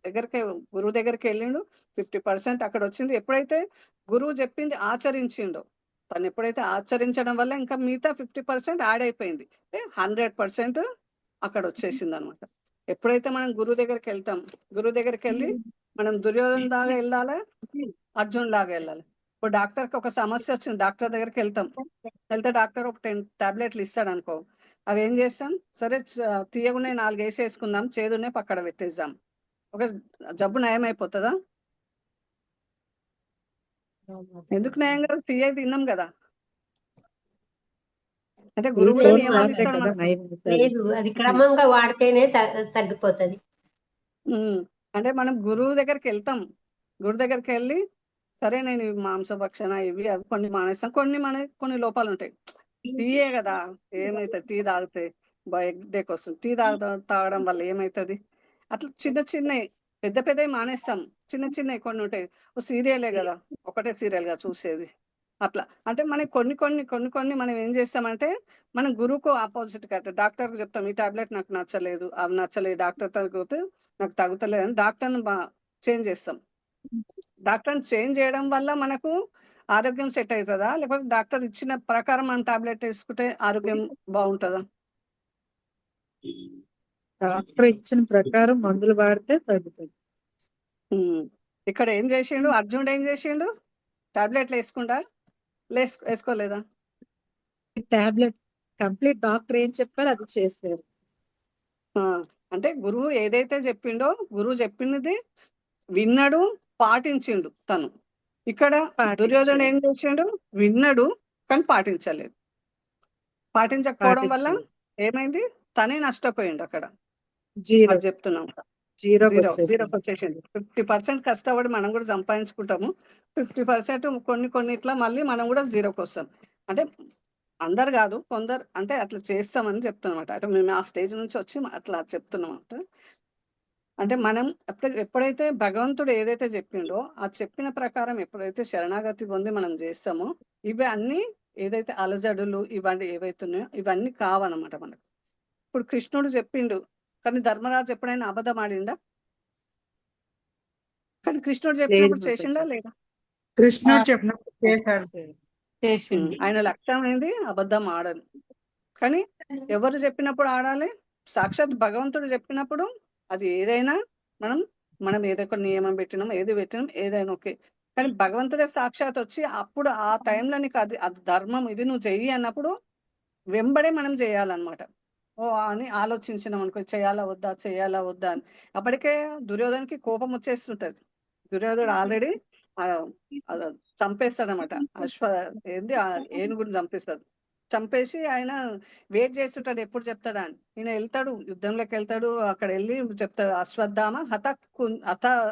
దగ్గరికి గురువు దగ్గరికి వెళ్ళిండు, 50% అక్కడ వచ్చింది. ఎప్పుడైతే గురువు చెప్పింది ఆచరించిండో, తను ఎప్పుడైతే ఆచరించడం వల్ల ఇంకా మిగతా 50% యాడ్ అయిపోయింది, 100% అక్కడ వచ్చేసింది అనమాట. ఎప్పుడైతే మనం గురువు దగ్గరికి వెళ్తాం, గురువు దగ్గరికి వెళ్ళి మనం దుర్యోధన లాగా వెళ్ళాలి, అర్జున్ లాగా వెళ్ళాలి. ఇప్పుడు డాక్టర్కి ఒక సమస్య వచ్చింది, డాక్టర్ దగ్గరికి వెళ్తే డాక్టర్ ఒక 10 టాబ్లెట్లు ఇస్తాడు అనుకో, అవి ఏం చేస్తాం, సరే తీయగునే 4 వేసేసుకుందాం, చేదునే పక్కన పెట్టేద్దాం, ఒక జబ్బు నయం అయిపోతుందా? ఎందుకు నయం కదా, తీయ తిన్నాం కదా. అంటే గురువు కూడా నియమాలు ఇస్తాడు మనకు. లేదు, అది క్రమంగా వాడితేనే తగ్గిపోతది. అంటే మనం గురువు దగ్గరికి వెళ్తాం, గురువు దగ్గరికి వెళ్ళి సరే నేను మాంసభక్షణ ఇవి అవి కొన్ని మానేస్తాం, కొన్ని లోపాలు ఉంటాయి. టీయే కదా, ఏమైతుంది, టీ తాగితే హెడేక్ వస్తుంది, టీ తాగడం వల్ల ఏమైతుంది, అట్లా చిన్న చిన్నవి, పెద్ద పెద్దవి మానేస్తాం, చిన్న చిన్నవి కొన్ని ఉంటాయి. సీరియలే కదా, ఒకటే సీరియల్ గా చూసేది, అట్లా. అంటే మనకి కొన్ని మనం ఏం చేస్తామంటే మనం గురువుకు ఆపోజిట్ గా, డాక్టర్కి చెప్తాం ఈ టాబ్లెట్ నాకు నచ్చలేదు, అవి నచ్చలేదు, డాక్టర్ తగ్గితే నాకు తగ్గుతలేదు అని డాక్టర్ని చేంజ్ చేస్తాం. డాక్టర్ని చేంజ్ చేయడం వల్ల మనకు ఆరోగ్యం సెట్ అవుతుందా, లేకపోతే డాక్టర్ ఇచ్చిన ప్రకారం మనం టాబ్లెట్ వేసుకుంటే ఆరోగ్యం బాగుంటుందా? డాక్టర్ ఇచ్చిన ప్రకారం మందులు వాడితే తగ్గుతుంది. ఇక్కడ ఏం చేసిండు అర్జునుడు, ఏం చేసిండు, టాబ్లెట్లు వేసుకోలేదా? టాబ్లెట్ కంప్లీట్ డాక్టర్ ఏం చెప్పారు అది చేశారు. అంటే గురువు ఏదైతే చెప్పిండో, గురువు చెప్పినది విన్నాడు, పాటించిండు తను. ఇక్కడ దుర్యోధనుడు ఏం చేసిండు, విన్నాడు కానీ పాటించలేదు. పాటించకపోవడం వల్ల ఏమైంది, తనే నష్టపోయిండు అక్కడ. అది చెప్తున్నాం, జీరోకి వచ్చేసింది. 50% కష్టపడి మనం కూడా సంపాదించుకుంటాము, 50% కొన్నిట్లా మళ్ళీ మనం కూడా జీరోకి వస్తాం. అంటే అందరు కాదు, కొందరు అంటే అట్లా చేస్తామని చెప్తున్నమాట. అంటే మేము ఆ స్టేజ్ నుంచి వచ్చి అట్లా చెప్తున్నాం అంటే. అంటే మనం ఎప్పుడైతే భగవంతుడు ఏదైతే చెప్పిండో ఆ చెప్పిన ప్రకారం ఎప్పుడైతే శరణాగతి పొంది మనం చేస్తామో, ఇవి అన్ని ఏదైతే అలజడులు ఇవన్నీ ఏవైతున్నాయో ఇవన్నీ కావన్నమాట మనకు. ఇప్పుడు కృష్ణుడు చెప్పిండు, కానీ ధర్మరాజు ఎప్పుడైనా అబద్ధం ఆడిండా? కానీ కృష్ణుడు చెప్పినప్పుడు చేసిండా లేదా? కృష్ణుడు చెప్పినప్పుడు చేశాడు. ఆయన లక్ష్యం ఏంది, అబద్ధం ఆడదు. కానీ ఎవరు చెప్పినప్పుడు ఆడాలి, సాక్షాత్ భగవంతుడు చెప్పినప్పుడు అది ఏదైనా మనం ఏదైనా నియమం పెట్టినాం, ఏదైనా ఓకే. కానీ భగవంతుడే సాక్షాత్ వచ్చి అప్పుడు ఆ టైంలో నీకు అది ధర్మం, ఇది నువ్వు చెయ్యి అన్నప్పుడు వెంబడే మనం చేయాలన్నమాట. అని ఆలోచించినాం అనుకో, చేయాలా వద్దా అని. అప్పటికే దుర్యోధనకి కోపం వచ్చేస్తుంటది. దుర్యోధనుడు ఆల్రెడీ చంపేస్తాడనమాట, ఏంది ఏనుగుని చంపేసి ఆయన వెయిట్ చేస్తుంటాడు ఎప్పుడు చెప్తాడా అని. ఈయన వెళ్తాడు, యుద్ధంలోకి వెళ్తాడు, అక్కడ వెళ్ళి చెప్తాడు అశ్వత్థామ హత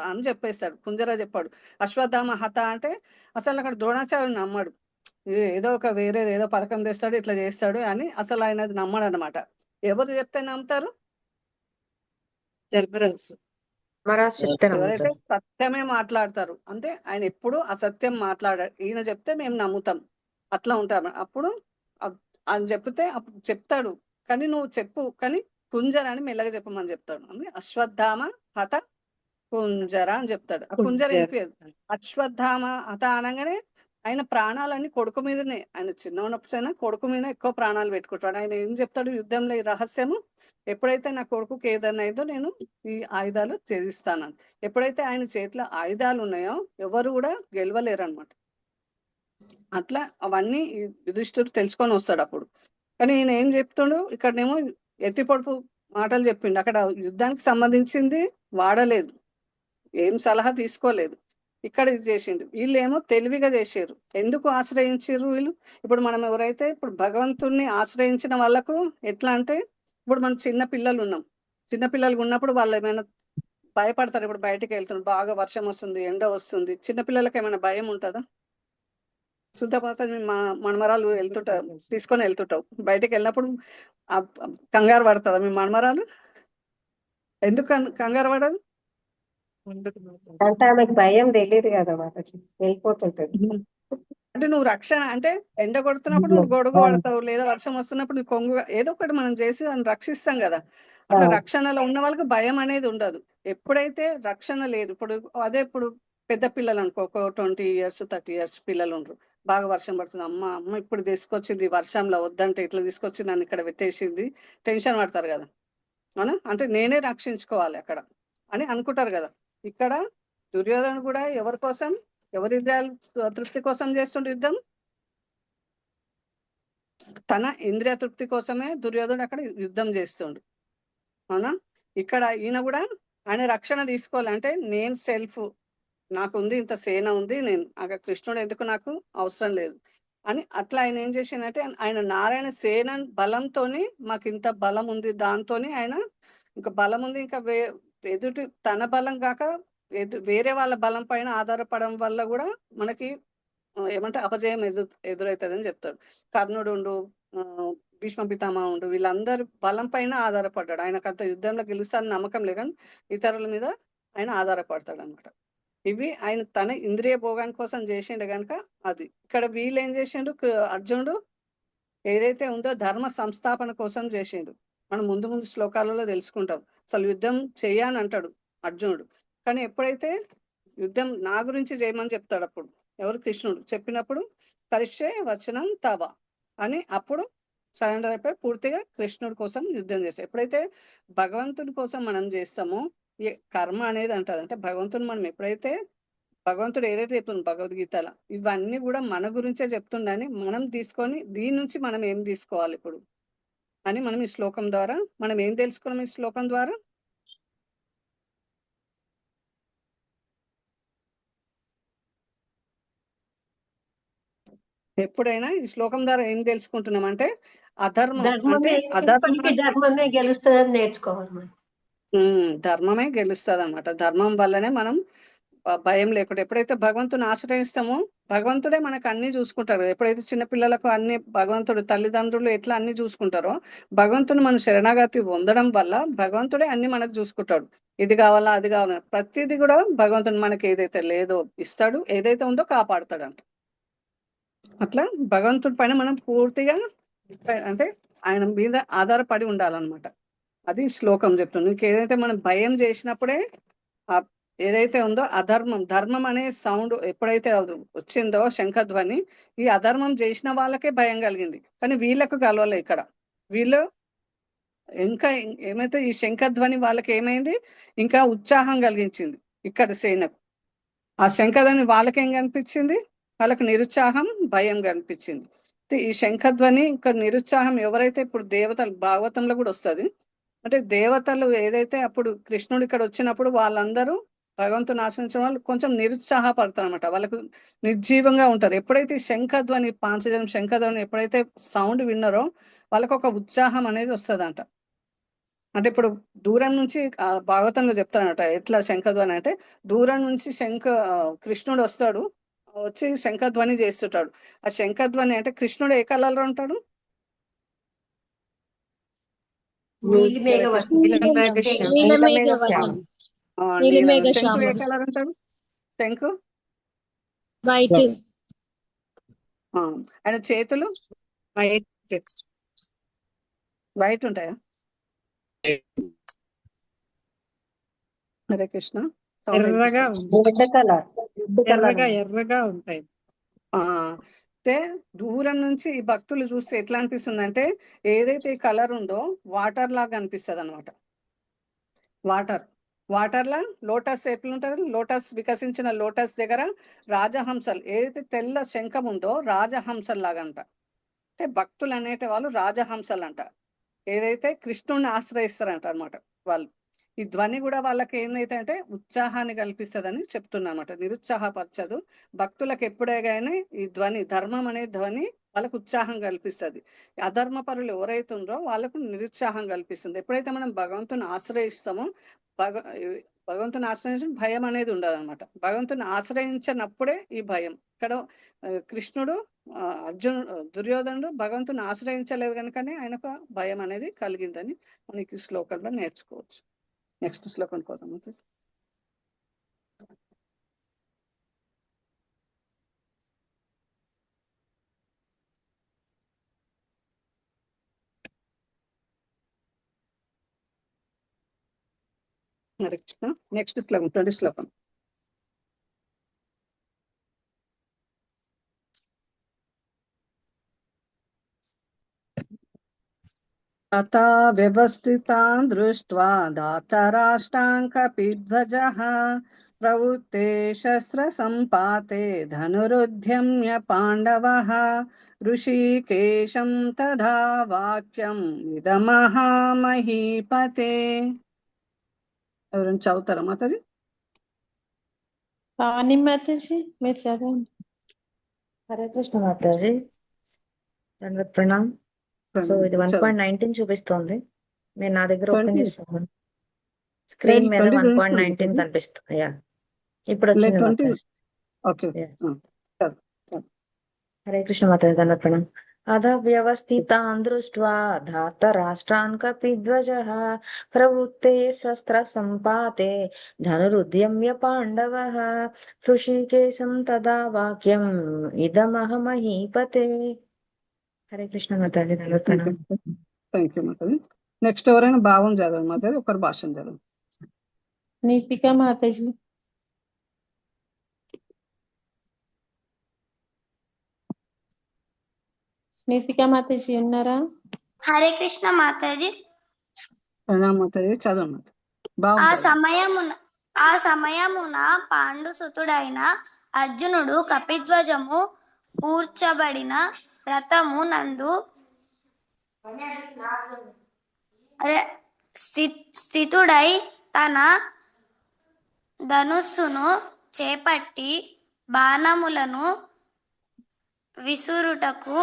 అని చెప్పేస్తాడు. కుంజర చెప్పాడు అశ్వత్థామ హత అంటే అసలు అక్కడ ద్రోణాచార్యుడు నమ్మడు, ఏదో ఒక వేరే ఏదో పథకం చేస్తాడు, ఇట్లా చేస్తాడు అని అసలు ఆయన నమ్మడు అనమాట. ఎవరు చెప్తే నమ్ముతారు? ధర్మరాజు ఎవరైతే సత్యమే మాట్లాడతారు. అంటే ఆయన ఎప్పుడు అసత్యం మాట్లాడారు, ఈయన చెప్తే మేము నమ్ముతాం, అట్లా ఉంటారు. అప్పుడు అని చెప్తే అప్పుడు చెప్తాడు, కానీ నువ్వు చెప్పు, కానీ కుంజర అని మెల్లగా చెప్పమని చెప్తాడు. అశ్వత్థామ హత కుంజర అని చెప్తాడు. ఆ కుంజర వినిపించదు. అశ్వత్థామ హత అనగానే ఆయన ప్రాణాలన్నీ కొడుకు మీదనే, ఆయన చిన్న ఉన్నప్పుడైనా కొడుకు మీద ఎక్కువ ప్రాణాలు పెట్టుకుంటాడు. ఆయన ఏం చెప్తాడు యుద్ధంలో ఈ రహస్యము, ఎప్పుడైతే నా కొడుకుకి ఏదైనా అయిందో నేను ఈ ఆయుధాలు త్యజిస్తానని. ఎప్పుడైతే ఆయన చేతిలో ఆయుధాలు ఉన్నాయో ఎవరు కూడా గెలవలేరు అనమాట. అట్లా అవన్నీ యుధిష్ఠిరుడు తెలుసుకొని వస్తాడు అప్పుడు. కానీ ఈయన ఏం చెప్తాడు, ఇక్కడనేమో ఎత్తి పొడుపు మాటలు చెప్పిండు, అక్కడ యుద్ధానికి సంబంధించింది వాడలేదు, ఏం సలహా తీసుకోలేదు. ఇక్కడ ఇది చేసిండు. వీళ్ళేమో తెలివిగా చేసారు. ఎందుకు ఆశ్రయించారు వీళ్ళు? ఇప్పుడు మనం ఎవరైతే ఇప్పుడు భగవంతుణ్ణి ఆశ్రయించిన వాళ్ళకు ఎట్లా అంటే, ఇప్పుడు మనం చిన్న పిల్లలు ఉన్నాం, చిన్న పిల్లలు ఉన్నప్పుడు వాళ్ళు ఏమైనా భయపడతారు. ఇప్పుడు బయటికి వెళ్తున్నారు, బాగా వర్షం వస్తుంది, ఎండ వస్తుంది, చిన్న పిల్లలకి ఏమైనా భయం ఉంటుందా? శుద్ధపోత మా మనమరాలు వెళ్తుంటావు, తీసుకొని వెళ్తుంటావు, బయటికి వెళ్ళినప్పుడు కంగారు పడుతుందా మీ మనమరాలు? ఎందుకు కంగారు పడదు? ఉండదు మాతాజీ. అంటే ఆమెకు భయం తెలియదు కదా మాతాజీ, వెళ్ళిపోతుంటది. అంటే నువ్వు రక్షణ అంటే ఎండ కొడుతున్నప్పుడు నువ్వు గొడుగు పడతావు, లేదా వర్షం వస్తున్నప్పుడు నువ్వు కొంగు, ఏదో ఒకటి మనం చేసి అని రక్షిస్తాం కదా. అట్లా రక్షణలో ఉన్న వాళ్ళకి భయం అనేది ఉండదు. ఎప్పుడైతే రక్షణ లేదు, ఇప్పుడు అదే ఇప్పుడు పెద్ద పిల్లలు అనుకో, ఒక 20 years 30 years పిల్లలు ఉండరు, బాగా వర్షం పడుతుంది, అమ్మ ఇప్పుడు తీసుకొచ్చింది వర్షంలో, వద్దంటే ఇట్లా తీసుకొచ్చి నన్ను ఇక్కడ పెట్టేసింది, టెన్షన్ పడతారు కదా. అవునా? అంటే నేనే రక్షించుకోవాలి అక్కడ అని అనుకుంటారు కదా. ఇక్కడ దుర్యోధను కూడా ఎవరి కోసం, ఎవరి తృప్తి కోసం చేస్తుండే యుద్ధం? తన ఇంద్రియ తృప్తి కోసమే దుర్యోధనుడు అక్కడ యుద్ధం చేస్తుండు. అవునా? ఇక్కడ ఈయన కూడా ఆయన రక్షణ తీసుకోవాలంటే నేను సెల్ఫ్, నాకు ఉంది, ఇంత సేన ఉంది, నేను అక్కడ కృష్ణుడు ఎందుకు, నాకు అవసరం లేదు అని అట్లా ఆయన ఏం చేసిందంటే, ఆయన నారాయణ సేన బలంతోని, మాకు ఇంత బలం ఉంది, దాంతోని ఆయన ఇంకా బలం ఉంది, ఇంకా ఎదుటి తన బలం కాక వేరే వాళ్ళ బలం పైన ఆధారపడడం వల్ల కూడా మనకి ఏమంటే అపజయం ఎదురవుతుంది అని చెప్తాడు. కర్ణుడు ఉండు, భీష్మ పితామహుడు, వీళ్ళందరూ బలం పైన ఆధారపడ్డాడు. ఆయనకంత యుద్ధంలో గెలుస్తానని నమ్మకం లేదు, కానీ ఇతరుల మీద ఆయన ఆధారపడతాడు అనమాట. ఇవి ఆయన తన ఇంద్రియ భోగాని కోసం చేసిండు కనుక అది. ఇక్కడ వీళ్ళు ఏం చేసిండు, అర్జునుడు ఏదైతే ఉందో ధర్మ సంస్థాపన కోసం చేసిండు. మనం ముందు ముందు శ్లోకాలలో తెలుసుకుంటాం. అసలు యుద్ధం చేయని అంటాడు అర్జునుడు, కానీ ఎప్పుడైతే యుద్ధం నా గురించి చేయమని చెప్తాడు, అప్పుడు ఎవరు? కృష్ణుడు చెప్పినప్పుడు కరిష్యే వచనం తవ అని అప్పుడు సరెండర్ అయిపోయి పూర్తిగా కృష్ణుడి కోసం యుద్ధం చేస్తాం. ఎప్పుడైతే భగవంతుడి కోసం మనం చేస్తామో, ఈ కర్మ అనేది అంటారు, అంటే భగవంతుని మనం ఎప్పుడైతే, భగవంతుడు ఏదైతే చెప్తుంది భగవద్గీతలో, ఇవన్నీ కూడా మన గురించే చెప్తుండని మనం తీసుకొని దీని నుంచి మనం ఏం తీసుకోవాలి ఇప్పుడు అని మనం ఈ శ్లోకం ద్వారా మనం ఏం తెలుసుకున్నాం? ఈ శ్లోకం ద్వారా ఎప్పుడైనా ఈ శ్లోకం ద్వారా ఏం తెలుసుకుంటున్నాం అంటే, అధర్మం అంటే ధర్మమే ఎప్పటికీ ధర్మమే గెలుస్తుందని నేర్చుకోవాలి మనం. ధర్మమే గెలుస్తుంది అనమాట. ధర్మం వల్లనే మనం భయం లేకుండా ఎప్పుడైతే భగవంతుని ఆశ్రయిస్తామో, భగవంతుడే మనకు అన్ని చూసుకుంటారు. ఎప్పుడైతే చిన్న పిల్లలకు అన్ని భగవంతుడు, తల్లిదండ్రులు ఎట్లా అన్ని చూసుకుంటారో, భగవంతుని మన శరణాగతి పొందడం వల్ల భగవంతుడే అన్ని మనకు చూసుకుంటాడు. ఇది కావాలా, అది కావాలా, ప్రతిదీ కూడా భగవంతుని మనకి ఏదైతే లేదో ఇస్తాడు, ఏదైతే ఉందో కాపాడుతాడు అంట. అట్లా భగవంతుడి పైన మనం పూర్తిగా అంటే ఆయన మీద ఆధారపడి ఉండాలన్నమాట. అది శ్లోకం చెప్తుంది. నీకు ఏదైతే మనం భయం చేసినప్పుడే ఏదైతే ఉందో అధర్మం, ధర్మం అనే సౌండ్ ఎప్పుడైతే వచ్చిందో శంఖధ్వని, ఈ అధర్మం చేసిన వాళ్ళకే భయం కలిగింది, కానీ వీళ్ళకు కలవలే. ఇక్కడ వీళ్ళు ఇంకా ఏమైతే ఈ శంఖధ్వని వాళ్ళకి ఏమైంది, ఇంకా ఉత్సాహం కలిగించింది ఇక్కడ సేనకు. ఆ శంఖధ్వని వాళ్ళకేం కనిపించింది, వాళ్ళకి నిరుత్సాహం, భయం కనిపించింది. ఈ శంఖధ్వని ఇంకా నిరుత్సాహం ఎవరైతే, ఇప్పుడు దేవతలు భాగవతంలో కూడా వస్తుంది, అంటే దేవతలు ఏదైతే అప్పుడు కృష్ణుడు ఇక్కడ వచ్చినప్పుడు వాళ్ళందరూ భగవంతుని ఆశ్రయించిన వాళ్ళు కొంచెం నిరుత్సాహపడతారు అనమాట, వాళ్ళకు నిర్జీవంగా ఉంటారు. ఎప్పుడైతే శంఖధ్వని, పాంచజనం శంఖధ్వని ఎప్పుడైతే సౌండ్ విన్నారో వాళ్ళకు ఒక ఉత్సాహం అనేది వస్తుందంట. అంటే ఇప్పుడు దూరం నుంచి భాగవతంలో చెప్తానట ఎట్లా శంఖధ్వని అంటే, దూరం నుంచి కృష్ణుడు వస్తాడు, వచ్చి శంఖధ్వని చేస్తుంటాడు. ఆ శంఖధ్వని అంటే కృష్ణుడు ఏ కలర్లో ఉంటాడు? శంఖు ఏ కలర్ ఉంటాడు? శంఖు వైట్. ఆయన చేతులు వైట్ ఉంటాయా? హరే కృష్ణ. ఎర్రగా ఎర్రగా ఉంటాయి. అయితే దూరం నుంచి ఈ భక్తులు చూస్తే ఎట్లా అనిపిస్తుంది అంటే, ఏదైతే ఈ కలర్ ఉందో వాటర్ లాగా అనిపిస్తుంది అనమాట. వాటర్ లా లోటస్ ఎట్లా ఉంటుంది, లోటస్ వికసించిన లోటస్ దగ్గర రాజహంసలు, ఏదైతే తెల్ల శంఖం ఉందో రాజహంసలు లాగా అంట. అంటే భక్తులు అనేటి వాళ్ళు రాజహంసలు అంట, ఏదైతే కృష్ణుడిని ఆశ్రయిస్తారంట అనమాట వాళ్ళు. ఈ ధ్వని కూడా వాళ్ళకి ఏమైతే అంటే ఉత్సాహాన్ని కల్పించదని చెప్తున్నమాట, నిరుత్సాహపరచదు. భక్తులకు ఎప్పుడే కానీ ఈ ధ్వని, ధర్మం అనే ధ్వని వాళ్ళకు ఉత్సాహం కల్పిస్తుంది. అధర్మ పరులు ఎవరైతే ఉందో వాళ్ళకు నిరుత్సాహం కల్పిస్తుంది. ఎప్పుడైతే మనం భగవంతుని ఆశ్రయిస్తామో భగవంతుని ఆశ్రయించి భయం అనేది ఉండదు అనమాట. భగవంతుని ఆశ్రయించినప్పుడే ఈ భయం. ఇక్కడ కృష్ణుడు దుర్యోధనుడు భగవంతుని ఆశ్రయించలేదు కనుకనే ఆయనకు భయం అనేది కలిగిందని మనకి ఈ శ్లోకంలో నేర్చుకోవచ్చు. నెక్స్ట్ శ్లోకం కోసం నెక్స్ట్ శ్లోకం 20 శ్లోకం. తథా వ్యవస్థితాన్ దృష్ట్వా ధాతరాష్టాంకపిధ్వజః ప్రవృత్తే శస్త్ర సంపాతే ధనురుద్యమ్య పాండవః ఋషికేశం తథా వాక్యం ఇదమహామహీపతే. ఎవరైనా చదువుతారా మాతాజీ? పావని మాతాజీ మీరు చదవండి. హరే కృష్ణ మాతాజీ, దండవత్ ప్రణామ్. సో ఇది 1.19 చూపిస్తుంది. నేను నా దగ్గర ఓపెన్ 20. చేస్తాను. స్క్రీన్ మీద 20 1.19 కనిపిస్తుంది. యా, ఇప్పుడు వచ్చింది 20. మాతాజీ. ఓకే. హరే కృష్ణ మాతాజీ, దండవత్ ప్రణామ్. అధ వ్యవస్థితాన్ దృష్ట్వా ధాతరాష్ట్రాన్ కపిధ్వజః ప్రవృత్తే శస్త్ర సంపాతే ధనురుద్యమ్య పాండవః హృషికేశం తదా వాక్యం ఇదమహమహీపతే. హరే కృష్ణ మాతాజీ, దండవత్ ప్రణామ్. థ్యాంక్ యూ మాతాజీ. నెక్స్ట్ ఎవరైనా భావం చదవండి మాతాజీ, ఒకరు భాషను చదవండి. నీతికా మాతాజీ. నీతికా మాతాజీ ఉన్నారా? హరే కృష్ణ మాతాజీ. మాతాజీ చదవండి. భావం చదవండి. ఆ సమయమున పాండుసుతుడైన అర్జునుడు కపిధ్వజము కూర్చబడిన రథము నందు స్థితుడై తన ధనుస్సును చేపట్టి బాణములను విసురుటకు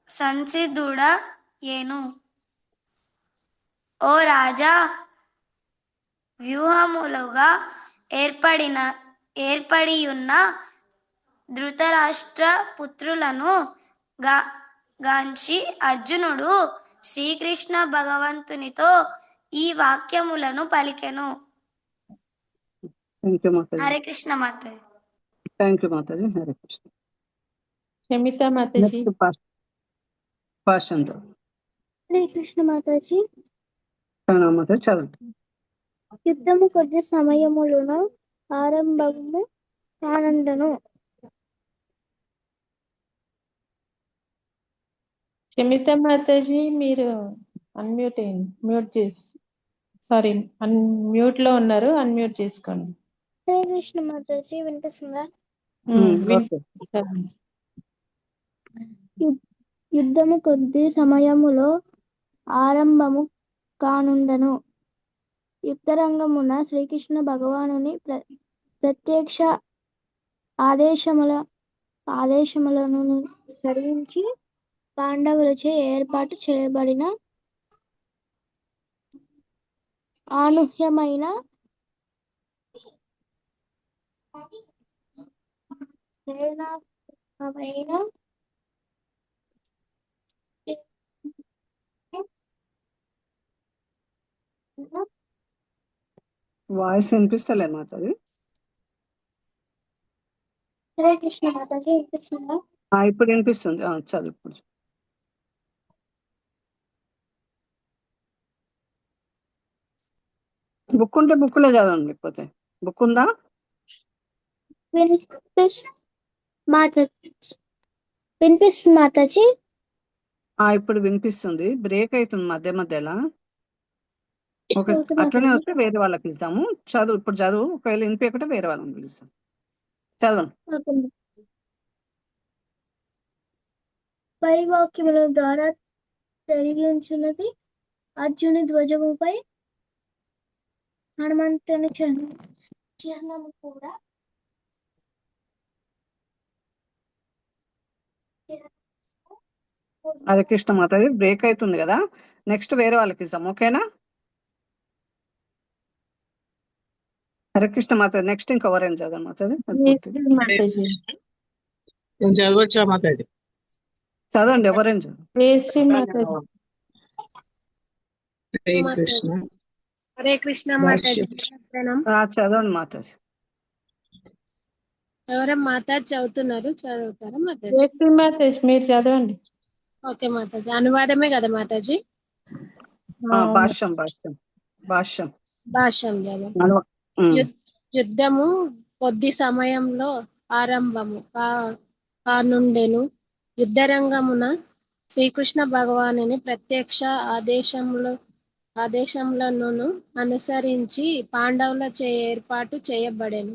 సంసిద్ధుడయేను. ఓ రాజా, వ్యూహములుగా ఏర్పడియున్న ధృతరాష్ట్ర పుత్రులను గాంచి అర్జునుడు శ్రీకృష్ణ భగవంతునితో ఈ వాక్యములను పలికెను. హరే కృష్ణ మాతాజీ. థ్యాంక్ యూ మాతాజీ. హరే కృష్ణ. క్షమిత మాతాజీ. భాషను హరే కృష్ణ మాతాజీ. మాతాజీ చదవండి. యుద్ధము కొద్ది సమయములను ఆరంభము కానండను. క్షమిత మాతాజీ మీరు అన్మ్యూట్ అన్మ్యూట్ లో ఉన్నారు, అన్మ్యూట్ చేసుకోండి. హరే కృష్ణ మాతాజీ. వినిపిస్తుందా? యుద్ధము కొద్ది సమయములో ఆరంభము కానుండను. యుద్ధరంగమున శ్రీకృష్ణ భగవానుని ప్రత్యక్ష ఆదేశములను సరించి పాండవులచే ఏర్పాటు చేయబడిన అనూహ్యమైన వాయిస్ వినిపిస్తలే మాతాజీ. హరే కృష్ణ మాతాజీ. వినిపిస్తుందా? ఇప్పుడు వినిపిస్తుంది. చదువు ఇప్పుడు. బుక్ ఉంటే బుక్లో చదవండి, లేకపోతే బుక్ ఉందా? వినిపిస్తుంది మాతాజీ. ఇప్పుడు వినిపిస్తుంది. బ్రేక్ అవుతుంది మధ్య మధ్యలో. ఓకే, అట్లనే వస్తే వేరే వాళ్ళకి పిలుస్తాము. చదువు ఇప్పుడు చదువు. ఒకవేళ వినిపించకుంటే వేరే వాళ్ళని పిలుస్తాం. చదవండి. పై వాక్యముల ద్వారా తెలియచున్నది అర్జుని ధ్వజముపై హనుమంతుని చిహ్నము కూడా హరే కృష్ణ మాతాజీ, బ్రేక్ అవుతుంది కదా, నెక్స్ట్ వేరే వాళ్ళకి ఇద్దాం, ఓకేనా? హరే కృష్ణ మాతాజీ, నెక్స్ట్ ఇంకెవరైనా చదవండి మాతాజీ. అది పూర్తి మాతాజీ నేను చదవచ్చా మాతాజీ? చదవండి, ఎవరైనా చదవండి. జయశ్రీ మాతాజీ హరే కృష్ణ. హరే కృష్ణ మాతాజీ. చదవండి మాతాజీ. ఎవరైనా మాతాజీ చదువుతారా మాతాజీ? జయశ్రీ మాతాజీ మీరు చదవండి. ఓకే మాతాజీ, అనువాదమే కదా మాతాజీ? భాష్యం భాష్యం భాష్యం భాష్యం యుద్ధము కొద్ది సమయంలో ఆరంభము కానుండెను. యుద్ధరంగమున శ్రీకృష్ణ భగవానుని ప్రత్యక్ష ఆదేశములను అనుసరించి పాండవులచే ఏర్పాటు చేయబడెను.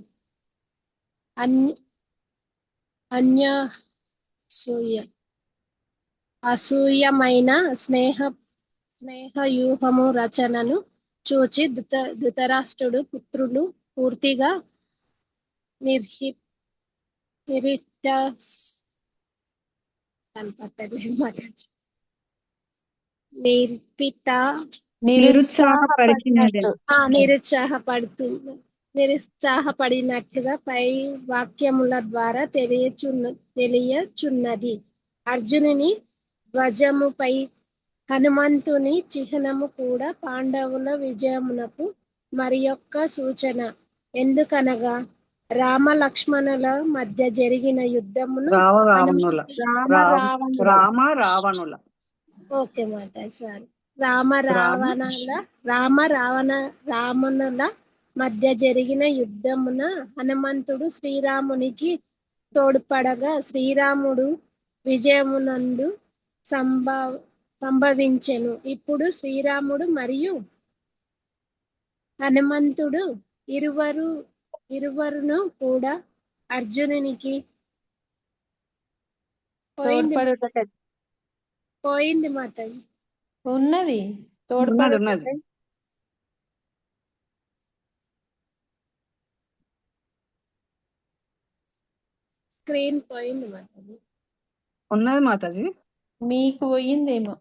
అసూయమైన స్నేహవ్యూహము రచనను చూచి ధృతరాష్ట్రుడు పుత్రులు పూర్తిగా నిరుత్సాహపడినట్టుగా పై వాక్యముల ద్వారా తెలియచున్నది. అర్జునుని ధ్వజముపై హనుమంతుని చిహ్నము కూడా పాండవుల విజయమునకు మరియొక్క సూచన. ఎందుకనగా రామ లక్ష్మణుల మధ్య జరిగిన యుద్ధమును ఓకే మాతాజీ సార్ రావణుల మధ్య జరిగిన యుద్ధమున హనుమంతుడు శ్రీరామునికి తోడ్పడగా శ్రీరాముడు విజయమునందు సంభవించెను. ఇప్పుడు శ్రీరాముడు మరియు హనుమంతుడు ఇరువరును కూడా అర్జునునికి పోయింది మాతాజీ ఉన్నది ఉన్నది స్క్రీన్ పోయింది మాతాజీ. ఉన్నది మాతాజీ, మీకు పోయిందేమో.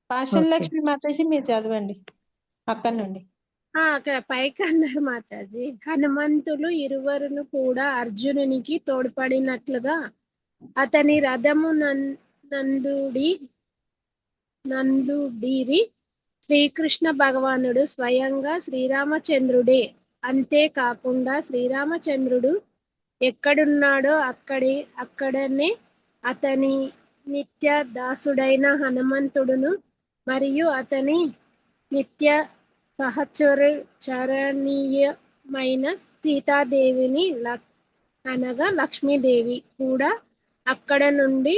పాషన్ లక్ష్మి మాతాజీ మీరు చదవండి అక్కడ నుండి. అక్కడ పైకి అన్నారు మాతాజీ, హనుమంతులు ఇరువరును కూడా అర్జునునికి తోడ్పడినట్లుగా అతని రథము నందుడిరి శ్రీకృష్ణ భగవానుడు స్వయంగా శ్రీరామచంద్రుడే. అంతేకాకుండా శ్రీరామచంద్రుడు ఎక్కడున్నాడో అక్కడనే అతని నిత్య దాసుడైన హనుమంతుడును మరియు అతని నిత్య సహచరణీయమైన సీతాదేవిని అనగా లక్ష్మీదేవి కూడా అక్కడ నుండి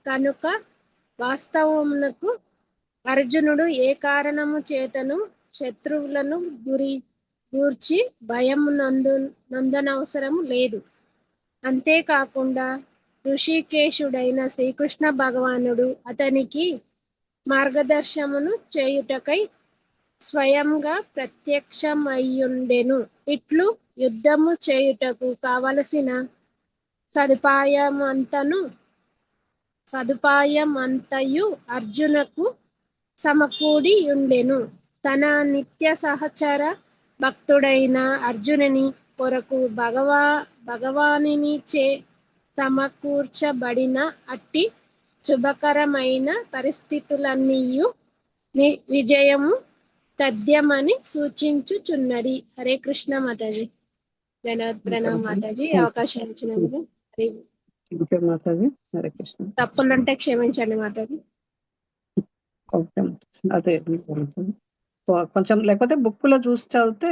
కనుక వాస్తవమునకు అర్జునుడు ఏ కారణము చేతను శత్రువులను గూర్చి భయము నందనవసరం లేదు. అంతేకాకుండా ఋషికేశుడైన శ్రీకృష్ణ భగవానుడు అతనికి మార్గదర్శనమును చేయుటకై స్వయంగా ప్రత్యక్షమయ్యుండెను. ఇట్లు యుద్ధము చేయుటకు కావలసిన సదుపాయమంతయు అర్జునకు సమకూడి ఉండెను. తన నిత్య సహచర భక్తుడైన అర్జునుని కొరకు భగవానునిచే సమకూర్చబడిన అట్టి శుభకరమైన పరిస్థితులన్నీయు విజయము తథ్యమని సూచించుచున్నది. హరే కృష్ణ మాతాజీ. ధన్యవాద ప్రణామ్ మాతాజీ, అవకాశం ఇచ్చినందుకు. మాతాజీ హరే కృష్ణ. తప్పులుంటే క్షమించండి మాతాజీ. అదే కొంచెం లేకపోతే బుక్ లో చూసి చదివితే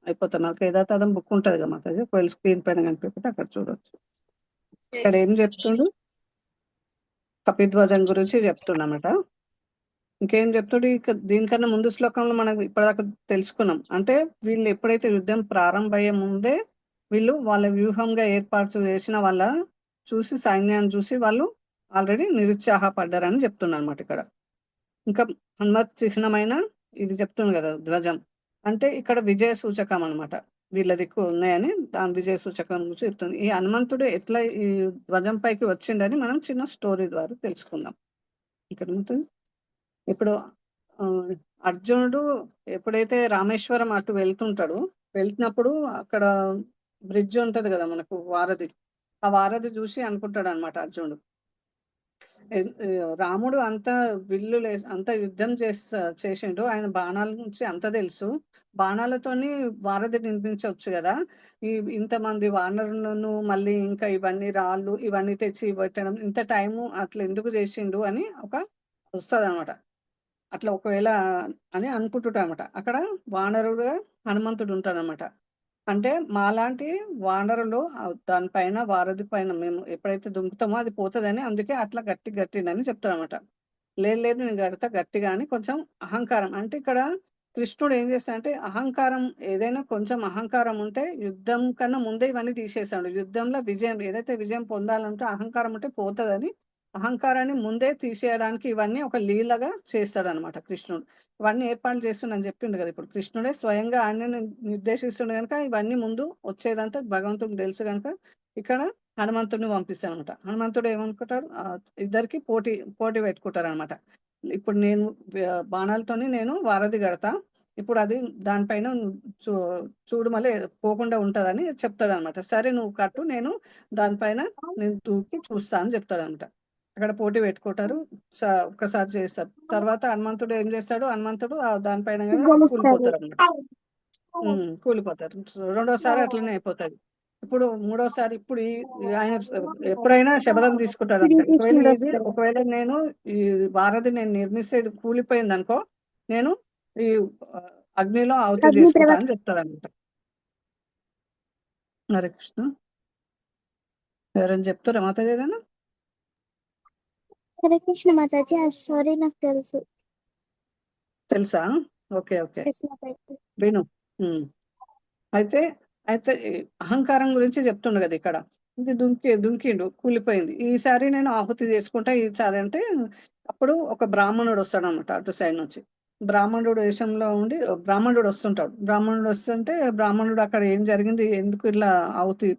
అయిపోతుంది. నాకు ఏదాతం బుక్ ఉంటది కదా మాతాజీ, ఒకవేళ స్క్రీన్ పైన కనిపిస్తే అక్కడ చూడొచ్చు. ఇక్కడ ఏం చెప్తుండు, కపిధ్వజం గురించి చెప్తున్నమాట. ఇంకేం చెప్తాడు దీనికన్నా ముందు శ్లోకంలో మనం ఇప్పటిదాకా తెలుసుకున్నాం. అంటే వీళ్ళు ఎప్పుడైతే యుద్ధం ప్రారంభమయ్యే ముందే వీళ్ళు వాళ్ళ వ్యూహంగా ఏర్పాటు చేసిన వాళ్ళ చూసి సైన్యాన్ని చూసి వాళ్ళు ఆల్రెడీ నిరుత్సాహపడ్డారని చెప్తున్నారు అన్నమాట ఇక్కడ. ఇంకా హనుమత్ చిహ్నమైన ఇది చెప్తుంది కదా ధ్వజం, అంటే ఇక్కడ విజయ సూచకం అనమాట. వీళ్ళ దిక్కు ఉన్నాయని దాని విజయ సూచకం గురించి చెప్తుంది. ఈ హనుమంతుడు ఎట్లా ఈ ధ్వజం పైకి వచ్చిండని మనం చిన్న స్టోరీ ద్వారా తెలుసుకుందాం. ఇక్కడ ఇప్పుడు అర్జునుడు ఎప్పుడైతే రామేశ్వరం అటు వెళ్తుంటాడో, వెళ్తున్నప్పుడు అక్కడ బ్రిడ్జ్ ఉంటది కదా మనకు వారధి, ఆ వారధి చూసి అనుకుంటాడు అనమాట అర్జునుడు, రాముడు అంత విల్లు అంత యుద్ధం చేసిండు, ఆయన బాణాల నుంచి అంత తెలుసు, బాణాలతోని వారధి నిర్మించవచ్చు కదా, ఇంతమంది వానరులను మళ్ళీ ఇంకా ఇవన్నీ రాళ్ళు ఇవన్నీ తెచ్చి పెట్టడం ఇంత టైము అట్లా ఎందుకు చేసిండు అని ఒక వస్తుంది అనమాట. అట్లా ఒకవేళ అని అనుకుంటుంటామట. అక్కడ వానరుడుగా హనుమంతుడు ఉంటాడనమాట. అంటే మాలాంటి వానరులు దానిపైన వారధి పైన మేము ఎప్పుడైతే దుంకుతామో అది పోతుందని, అందుకే అట్లా గట్టిందని చెప్తాడనమాట. లేదు నేను గడతా గట్టిగా అని కొంచెం అహంకారం. అంటే ఇక్కడ కృష్ణుడు ఏం చేస్తాడంటే అహంకారం, ఏదైనా కొంచెం అహంకారం ఉంటే యుద్ధం కన్నా ముందే ఇవన్నీ తీసేస్తాడు. యుద్ధంలో విజయం ఏదైతే విజయం పొందాలంటే అహంకారం ఉంటే పోతుందని అహంకారాన్ని ముందే తీసేయడానికి ఇవన్నీ ఒక లీలగా చేస్తాడనమాట కృష్ణుడు. ఇవన్నీ ఏర్పాట్లు చేస్తుండని చెప్పిండు కదా. ఇప్పుడు కృష్ణుడే స్వయంగా ఆయన నిర్దేశిస్తుండే కనుక ఇవన్నీ ముందు వచ్చేదంతా భగవంతుడికి తెలుసు కనుక ఇక్కడ హనుమంతుడిని పంపిస్తాడు అనమాట. హనుమంతుడు ఏమనుకుంటాడు, ఇద్దరికి పోటీ పెట్టుకుంటారు అనమాట. ఇప్పుడు నేను బాణాలతోని నేను వారధి కడతా, ఇప్పుడు అది దానిపైన చూడు మళ్ళీ పోకుండా ఉంటదని చెప్తాడు అనమాట. సరే నువ్వు కట్టు, నేను దానిపైన నేను దూకి చూస్తా అని చెప్తాడు అనమాట. అక్కడ పోటీ పెట్టుకుంటారు, ఒక్కసారి చేస్తారు. తర్వాత హనుమంతుడు ఏం చేస్తాడు, హనుమంతుడు దానిపైన కూలిపోతారు అనమాట. కూలిపోతారు. రెండోసారి అట్లనే అయిపోతుంది. ఇప్పుడు మూడోసారి ఇప్పుడు ఆయన ఎప్పుడైనా శబదం తీసుకుంటాడు అంటే ఒకవేళ నేను ఈ వారధి నేను నిర్మిస్తే ఇది కూలిపోయింది అనుకో, నేను ఈ అగ్నిలో ఆహుతి చేసుకుంటా అని చెప్తాడు అనమాట. హరే కృష్ణ. ఎవరైనా చెప్తారా మాతాజీ ఏదైనా? హరే కృష్ణ మాతాజీ, ఆ స్టోరీ నాకు తెలుసా? ఓకే విను. అయితే అహంకారం గురించి చెప్తుండు కదా ఇక్కడ. ఇది దుంకిండు కూలిపోయింది, ఈసారి నేను ఆహుతి చేసుకుంటా ఈసారి అంటే అప్పుడు ఒక బ్రాహ్మణుడు వస్తాడు అనమాట అటు సైడ్ నుంచి. బ్రాహ్మణుడు వేషంలో ఉండి బ్రాహ్మణుడు వస్తుంటాడు. బ్రాహ్మణుడు వస్తుంటే బ్రాహ్మణుడు అక్కడ ఏం జరిగింది, ఎందుకు ఇలా ఆహుతి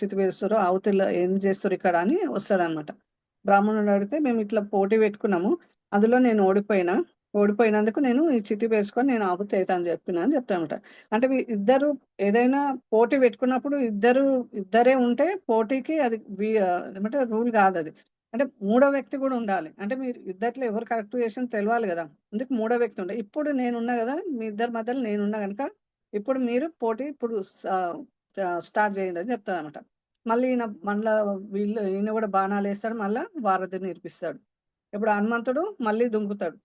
చితి వేస్తారో, ఆహుతిలో ఏం చేస్తారు ఇక్కడ అని వస్తాడు అనమాట. బ్రాహ్మణుడు అడిగితే మేము ఇట్లా పోటీ పెట్టుకున్నాము, అందులో నేను ఓడిపోయినందుకు నేను ఈ చితి వేసుకొని నేను ఆహుతి అవుతా అని అని చెప్తానమాట. అంటే ఇద్దరు ఏదైనా పోటీ పెట్టుకున్నప్పుడు ఇద్దరే ఉంటే పోటీకి అది ఏమంటే రూల్ కాదు అది. అంటే మూడో వ్యక్తి కూడా ఉండాలి. అంటే మీరు ఇద్దట్లో ఎవరు కరెక్ట్ చేసిన తెలియాలి కదా, అందుకు మూడో వ్యక్తి ఉండాలి. ఇప్పుడు నేనున్నా కదా, మీ ఇద్దరి మధ్యలో నేనున్నా కనుక ఇప్పుడు మీరు పోటీ ఇప్పుడు స్టార్ట్ చేయండి అని చెప్తాడు అనమాట. మళ్ళీ ఈయన కూడా బాణాలు వేస్తాడు, మళ్ళీ వారధిని నేర్పిస్తాడు. ఇప్పుడు హనుమంతుడు మళ్ళీ దుంకుతాడు.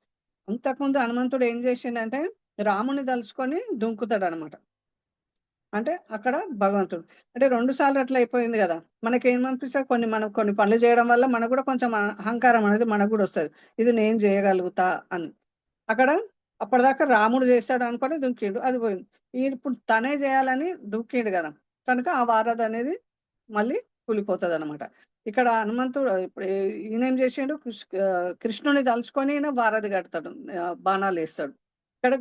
అంతకుముందు హనుమంతుడు ఏం చేసిండంటే రాముని తలుచుకొని దుంకుతాడు అనమాట. అంటే అక్కడ భగవంతుడు అంటే 2 సార్లు అట్లా అయిపోయింది కదా. మనకేమనిపిస్తుంది, మనం కొన్ని పనులు చేయడం వల్ల మనకు కూడా కొంచెం అహంకారం అనేది మనకు కూడా వస్తుంది, ఇది నేను చేయగలుగుతా అని. అక్కడ అప్పటిదాకా రాముడు చేస్తాడు అనుకొని దుంకిండు, అది పోయింది. ఇప్పుడు తనే చేయాలని దుంకిండు కదా, కనుక ఆ వారధి అనేది మళ్ళీ కూలిపోతుంది అనమాట. ఇక్కడ హనుమంతుడు ఇప్పుడు ఈయన ఏం చేసిండు, కృష్ణుని తలుచుకొని ఈయన వారధి కడతాడు, బాణాలు వేస్తాడు. ఇక్కడ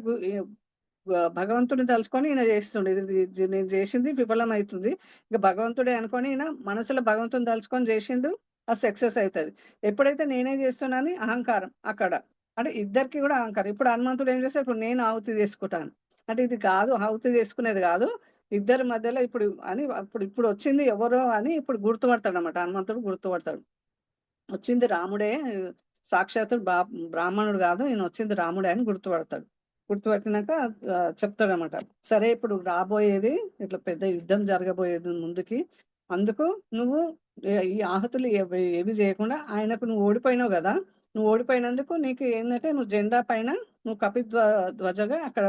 భగవంతుని తలుచుకొని ఈయన చేస్తుండే, ఇది నేను చేసింది విఫలం అవుతుంది, ఇక భగవంతుడే అనుకొని ఈయన మనసులో భగవంతుని తలుచుకొని చేసిండు, అది సక్సెస్ అవుతుంది. ఎప్పుడైతే నేనే చేస్తున్నాను అహంకారం అక్కడ, అంటే ఇద్దరికి కూడా అహంకారం. ఇప్పుడు హనుమంతుడు ఏం చేస్తాడు, ఇప్పుడు నేను ఆహుతి చేసుకుంటాను అంటే ఇది కాదు, ఆహుతి చేసుకునేది కాదు, ఇద్దరి మధ్యలో ఇప్పుడు వచ్చింది ఎవరో అని ఇప్పుడు గుర్తుపడతాడు అనమాట. హనుమంతుడు గుర్తుపడతాడు, వచ్చింది రాముడే, సాక్షాత్తు బ్రాహ్మణుడు కాదు, ఈయన వచ్చింది రాముడే అని గుర్తుపట్టినాక చెప్తాడనమాట. సరే ఇప్పుడు రాబోయేది ఇట్లా పెద్ద యుద్ధం జరగబోయేది ముందుకి, అందుకు నువ్వు ఈ ఆహుతులు ఏవి చేయకుండా ఆయనకు నువ్వు ఓడిపోయినావు కదా, నువ్వు ఓడిపోయినందుకు నీకు ఏంటంటే నువ్వు జెండా పైన నువ్వు ధ్వజగా అక్కడ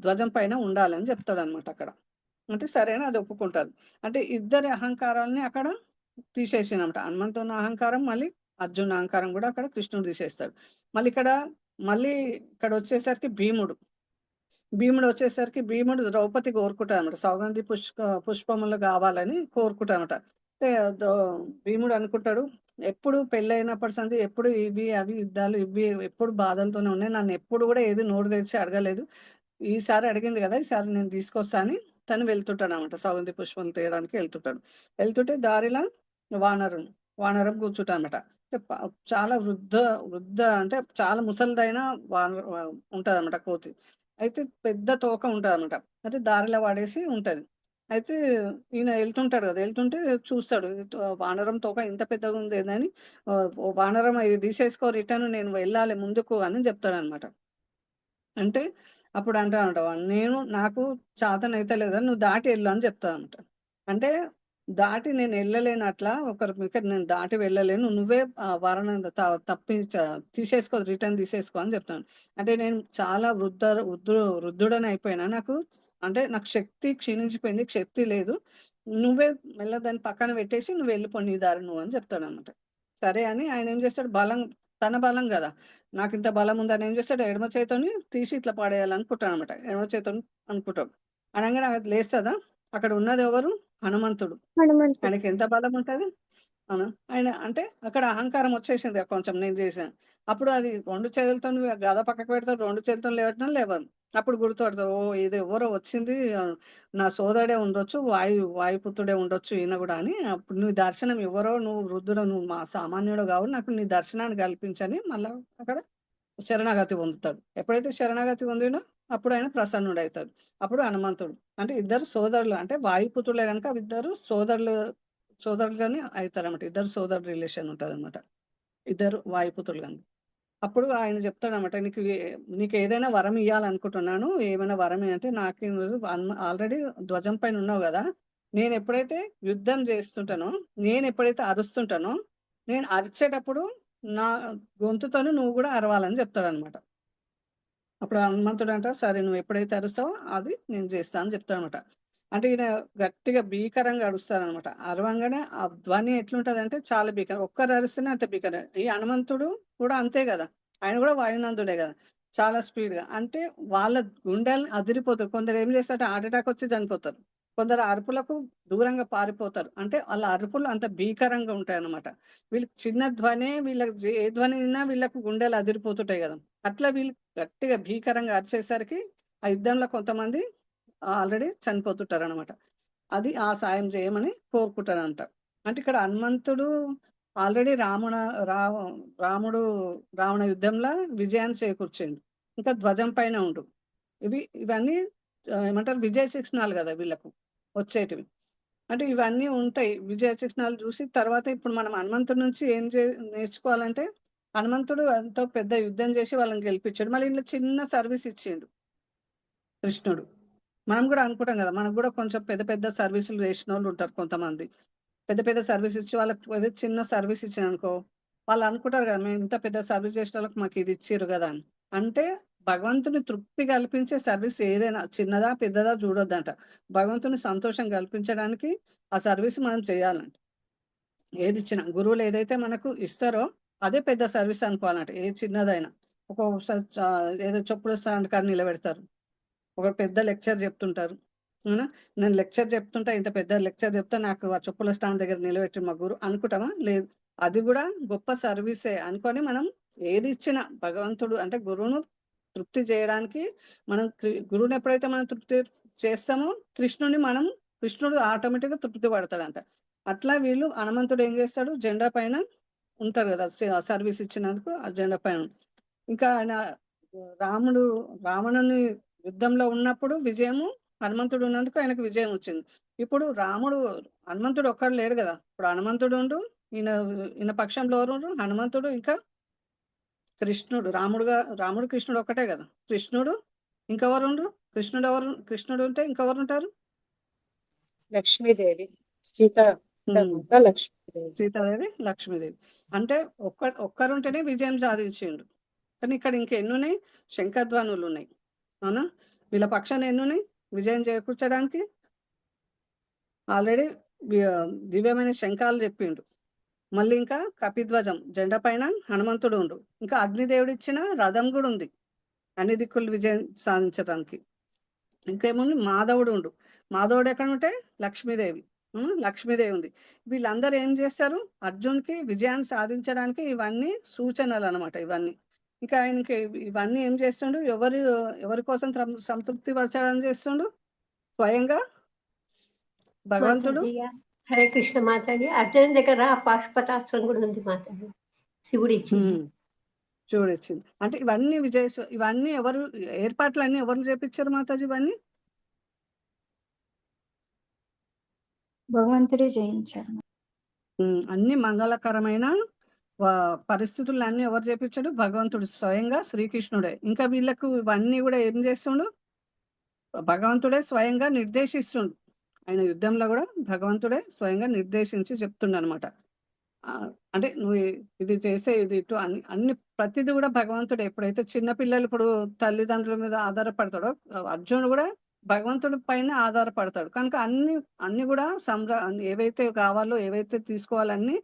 ధ్వజం పైన ఉండాలని చెప్తాడు అనమాట అక్కడ. అంటే సరేనా, అది ఒప్పుకుంటారు. అంటే ఇద్దరి అహంకారాలని అక్కడ తీసేసినమాట. హనుమంతుని అహంకారం మళ్ళీ అర్జున్ అహంకారం కూడా అక్కడ కృష్ణుడు తీసేస్తాడు. మళ్ళీ ఇక్కడ వచ్చేసరికి భీముడు వచ్చేసరికి ద్రౌపది కోరుకుంటాడు అనమాట, సౌగంధి పుష్పములు కావాలని కోరుకుంటాడనమాట. అంటే భీముడు అనుకుంటాడు, ఎప్పుడు పెళ్ళైనప్పటి సంది ఎప్పుడు ఇవి అవి యుద్ధాలు ఇవి ఎప్పుడు బాధలతోనే ఉన్నాయి. నన్ను ఎప్పుడు కూడా ఏది నోరు తెరిచి అడగలేదు. ఈసారి అడిగింది కదా, ఈసారి నేను తీసుకొస్తా అని తను వెళ్తుంటాడు అనమాట. సౌగంధి పుష్పం తీయడానికి వెళ్తుంటాడు. వెళ్తుంటే దారిలో వానరం కూర్చుంటా అనమాట. అంటే చాలా వృద్ధ అంటే చాలా ముసలిదైన ఉంటది అనమాట కోతి. అయితే పెద్ద తోక ఉంటది అనమాట. అయితే దారిలో పడేసి ఉంటది. అయితే ఈయన వెళ్తుంటాడు కదా, వెళ్తుంటే చూస్తాడు వానరం తోక ఇంత పెద్దగా ఉంది ఏందని. "ఓ వానరం ఇది తీసేసుకో, రిటర్న్ నేను వెళ్ళాలి ముందుకు" అని చెప్తాడు అనమాట. అంటే అప్పుడు అంటాడంట, నాకు చేతనైతే లేదా, నువ్వు దాటి వెళ్ళు అని చెప్తానంట. అంటే దాటి నేను వెళ్ళలేను, అట్లా ఒకరి ఇక్కడ నేను దాటి వెళ్ళలేను, నువ్వే వరణ తీసేసుకో, రిటర్న్ తీసేసుకో అని చెప్తాను. అంటే నేను చాలా వృద్ధుడని అయిపోయినా, అంటే నాకు శక్తి క్షీణించిపోయింది, శక్తి లేదు, నువ్వే మెల్ల దాన్ని పక్కన పెట్టేసి నువ్వు వెళ్ళిపో నీ దారి నువ్వు అని చెప్తాడు అనమాట. సరే అని ఆయన ఏం చేస్తాడు, తన బలం కదా, నాకు ఇంత బలం ఉందని ఏం చేస్తాడు, ఎడమ చేతోని తీసి ఇట్లా పడేయాలనుకుంటాడు అనమాట. ఎడమ చేతోని అనుకుంటాడు. అనగానే అది లేస్తుందా, అక్కడ ఉన్నది ఎవరు, హనుమంతుడు. ఆయనకి ఎంత బలం ఉంటది. అవునా, ఆయన అంటే అక్కడ అహంకారం వచ్చేసింది కొంచెం, నేను చేశాను. అప్పుడు అది 2 చేతులతో గద పక్కకు పెడతాడు, 2 చేతులతో లేవరు. అప్పుడు గుర్తుపడతారు, ఓ ఇది ఎవరో వచ్చింది, నా సోదరుడే ఉండొచ్చు, వాయుపుత్రుడే ఉండొచ్చు ఈయన కూడా అని. అప్పుడు నీ దర్శనం ఎవరో, నువ్వు వృద్ధుడు, నువ్వు మా సామాన్యుడు కావు, నాకు నీ దర్శనాన్ని కల్పించని మళ్ళా అక్కడ శరణాగతి పొందుతాడు. ఎప్పుడైతే శరణాగతి పొందినో అప్పుడు ఆయన ప్రసన్నుడవుతాడు. అప్పుడు హనుమంతుడు అంటే ఇద్దరు సోదరులు, అంటే వాయుపుత్రులే కనుక ఇద్దరు సోదరులుగానే అవుతారన్నమాట. ఇద్దరు సోదరు రిలేషన్ ఉంటుంది అనమాట, ఇద్దరు వాయుపుత్రులు కనుక. అప్పుడు ఆయన చెప్తాడనమాట, నీకు ఏదైనా వరం ఇవ్వాలనుకుంటున్నాను, ఏమైనా వరం అంటే, నాకు ఆల్రెడీ ధ్వజం పైన ఉన్నావు కదా, నేను ఎప్పుడైతే యుద్ధం చేస్తుంటానో, నేను ఎప్పుడైతే అరుస్తుంటానో, నేను అరిచేటప్పుడు నా గొంతుతోనే నువ్వు కూడా అరవాలని చెప్తాడనమాట. అప్పుడు హనుమంతుడు అంట, సరే నువ్వు ఎప్పుడైతే అరుస్తావో అది నేను చేస్తా అని చెప్తాడనమాట. అంటే ఈయన గట్టిగా భీకరంగా అరుస్తారనమాట. అరవంగానే ఆ ధ్వని ఎట్లుంటది అంటే చాలా భీకరం, ఒక్కరు అరిస్తేనే అంత భీకరం. ఈ హనుమంతుడు కూడా అంతే కదా, ఆయన కూడా వాయునందుడే కదా, చాలా స్పీడ్ గా. అంటే వాళ్ళ గుండెలు అదిరిపోతారు. కొందరు ఏం చేస్తారంటే హార్ట్ అటాక్ వచ్చి చనిపోతారు, కొందరు అరుపులకు దూరంగా పారిపోతారు. అంటే వాళ్ళ అరుపులు అంత భీకరంగా ఉంటాయి అన్నమాట. వీళ్ళకి చిన్న ధ్వనే, వీళ్ళకి ఏ ధ్వని విన్నా వీళ్ళకు గుండెలు అదిరిపోతుంటాయి కదా. అట్లా వీళ్ళు గట్టిగా భీకరంగా అరిచేసరికి ఆ యుద్ధంలో కొంతమంది ఆల్రెడీ చనిపోతుంటారు అనమాట. అది ఆ సాయం చేయమని కోరుకుంటారంట. అంటే ఇక్కడ హనుమంతుడు ఆల్రెడీ రాముడు రావణ యుద్ధంలో విజయాన్ని చేకూర్చిండు, ఇంకా ధ్వజం పైన ఉండు. ఇవన్నీ ఏమంటారు, విజయ శిక్షణాలు కదా వీళ్ళకు వచ్చేటివి. అంటే ఇవన్నీ ఉంటాయి విజయ శిక్షణాలు చూసి. తర్వాత ఇప్పుడు మనం హనుమంతుడి నుంచి ఏం నేర్చుకోవాలంటే, హనుమంతుడు ఎంతో పెద్ద యుద్ధం చేసి వాళ్ళని గెలిపించాడు, మళ్ళీ ఇంట్లో చిన్న సర్వీస్ ఇచ్చిండు కృష్ణుడు. మనం కూడా అనుకుంటాం కదా, మనకు కూడా కొంచెం పెద్ద పెద్ద సర్వీసులు చేసిన వాళ్ళు ఉంటారు కొంతమంది. పెద్ద పెద్ద సర్వీస్ ఇచ్చి వాళ్ళకి చిన్న సర్వీస్ ఇచ్చిన అనుకో, వాళ్ళు అనుకుంటారు కదా, మేము ఇంత పెద్ద సర్వీస్ చేసిన వాళ్ళకి మాకు ఇది ఇచ్చారు కదా అని. అంటే భగవంతుని తృప్తి కల్పించే సర్వీస్ ఏదైనా చిన్నదా పెద్దదా చూడొద్దంట. భగవంతుని సంతోషం కల్పించడానికి ఆ సర్వీస్ మనం చేయాలంట. ఏది ఇచ్చినా గురువులు ఏదైతే మనకు ఇస్తారో అదే పెద్ద సర్వీస్ అనుకోవాలంట, ఏ చిన్నదైనా. ఒక్కొక్కసారి ఏదో చెప్పుడు స్టాండ్ కాడ నిలబెడతారు, ఒక పెద్ద లెక్చర్ చెప్తుంటారు, అవునా, నేను లెక్చర్ చెప్తుంటా, ఇంత పెద్ద లెక్చర్ చెప్తా, నాకు ఆ చెప్పుల స్టాండ్ దగ్గర నిలబెట్టి మా గురువు అనుకుంటామా, లేదు. అది కూడా గొప్ప సర్వీసే అనుకొని మనం ఏది ఇచ్చినా భగవంతుడు అంటే గురువును తృప్తి చేయడానికి, మనం గురువుని ఎప్పుడైతే మనం తృప్తి చేస్తామో కృష్ణుడు ఆటోమేటిక్గా తృప్తి పడతాడంట. అట్లా వీళ్ళు హనుమంతుడు ఏం చేస్తాడు, జెండా పైన ఉంటారు కదా, సర్వీస్ ఇచ్చినందుకు ఆ జెండా పైన. ఇంకా ఆయన రావణుని యుద్ధంలో ఉన్నప్పుడు విజయము, హనుమంతుడు ఉన్నందుకు ఆయనకు విజయం వచ్చింది. ఇప్పుడు హనుమంతుడు ఒక్కడు లేడు కదా, ఇప్పుడు హనుమంతుడు ఉండు, ఈయన పక్షంలో ఎవరు, హనుమంతుడు ఇంకా కృష్ణుడు. రాముడు కృష్ణుడు ఒక్కటే కదా, కృష్ణుడు ఇంకెవరు ఉండ్రు, కృష్ణుడు ఉంటే ఇంకెవరు ఉంటారు, లక్ష్మీదేవి, సీతాదేవి, లక్ష్మీదేవి. అంటే ఒక్కరుంటేనే విజయం సాధించిండు. కానీ ఇక్కడ ఇంకెన్ని ఉన్నాయి, శంఖధ్వనులు ఉన్నాయి, అవునా. వీళ్ళ పక్షాన్ని ఎన్ని ఉన్నాయి విజయం చేకూర్చడానికి, ఆల్రెడీ దివ్యమైన శంఖాలు చెప్పిండు. మళ్ళీ ఇంకా కపిధ్వజం, జెండా పైన హనుమంతుడు ఉండు, ఇంకా అగ్నిదేవుడు ఇచ్చిన రథం కూడా ఉంది అన్ని దిక్కులు విజయం సాధించడానికి. ఇంకేముంది, మాధవుడు ఉండు. మాధవుడు ఎక్కడ ఉంటే లక్ష్మీదేవి, లక్ష్మీదేవి ఉంది. వీళ్ళందరూ ఏం చేస్తారు? అర్జున్కి విజయాన్ని సాధించడానికి ఇవన్నీ సూచనలు అనమాట. ఇవన్నీ ఇంకా ఆయనకి ఇవన్నీ ఏం చేస్తుండు? ఎవరి కోసం సంతృప్తి పరచడానికి చేస్తుండు? స్వయంగా భగవంతుడు. మాతాజీ హరే కృష్ణ మాతాజీ. అర్జున్ దగ్గర పాశుపతాస్త్రం కూడా ఉంది మాతాజీ, శివుడు ఇచ్చింది. చూడొచ్చింది అంటే ఇవన్నీ ఇవన్నీ ఎవరు ఏర్పాట్లన్నీ ఎవరు చేపించారు మాతాజీ? ఇవన్నీ భగవంతుడే జయించాడు. అన్ని మంగళకరమైన పరిస్థితులన్నీ ఎవరు చేపించాడు? భగవంతుడు స్వయంగా శ్రీకృష్ణుడే. ఇంకా వీళ్ళకు ఇవన్నీ కూడా ఏం చేస్తుండు? భగవంతుడే స్వయంగా నిర్దేశిస్తుండు. ఆయన యుద్ధంలో కూడా భగవంతుడే స్వయంగా నిర్దేశించి చెప్తుండ అనమాట. అంటే నువ్వు ఇది చేసే ఇది ఇటు అన్ని ప్రతిదీ కూడా భగవంతుడే. ఎప్పుడైతే చిన్నపిల్లలు ఇప్పుడు తల్లిదండ్రుల మీద ఆధారపడతాడో అర్జునుడు కూడా భగవంతుడి పైన ఆధారపడతాడు. కనుక అన్ని కూడా ఏవైతే కావాలో ఏవైతే తీసుకోవాలన్నీ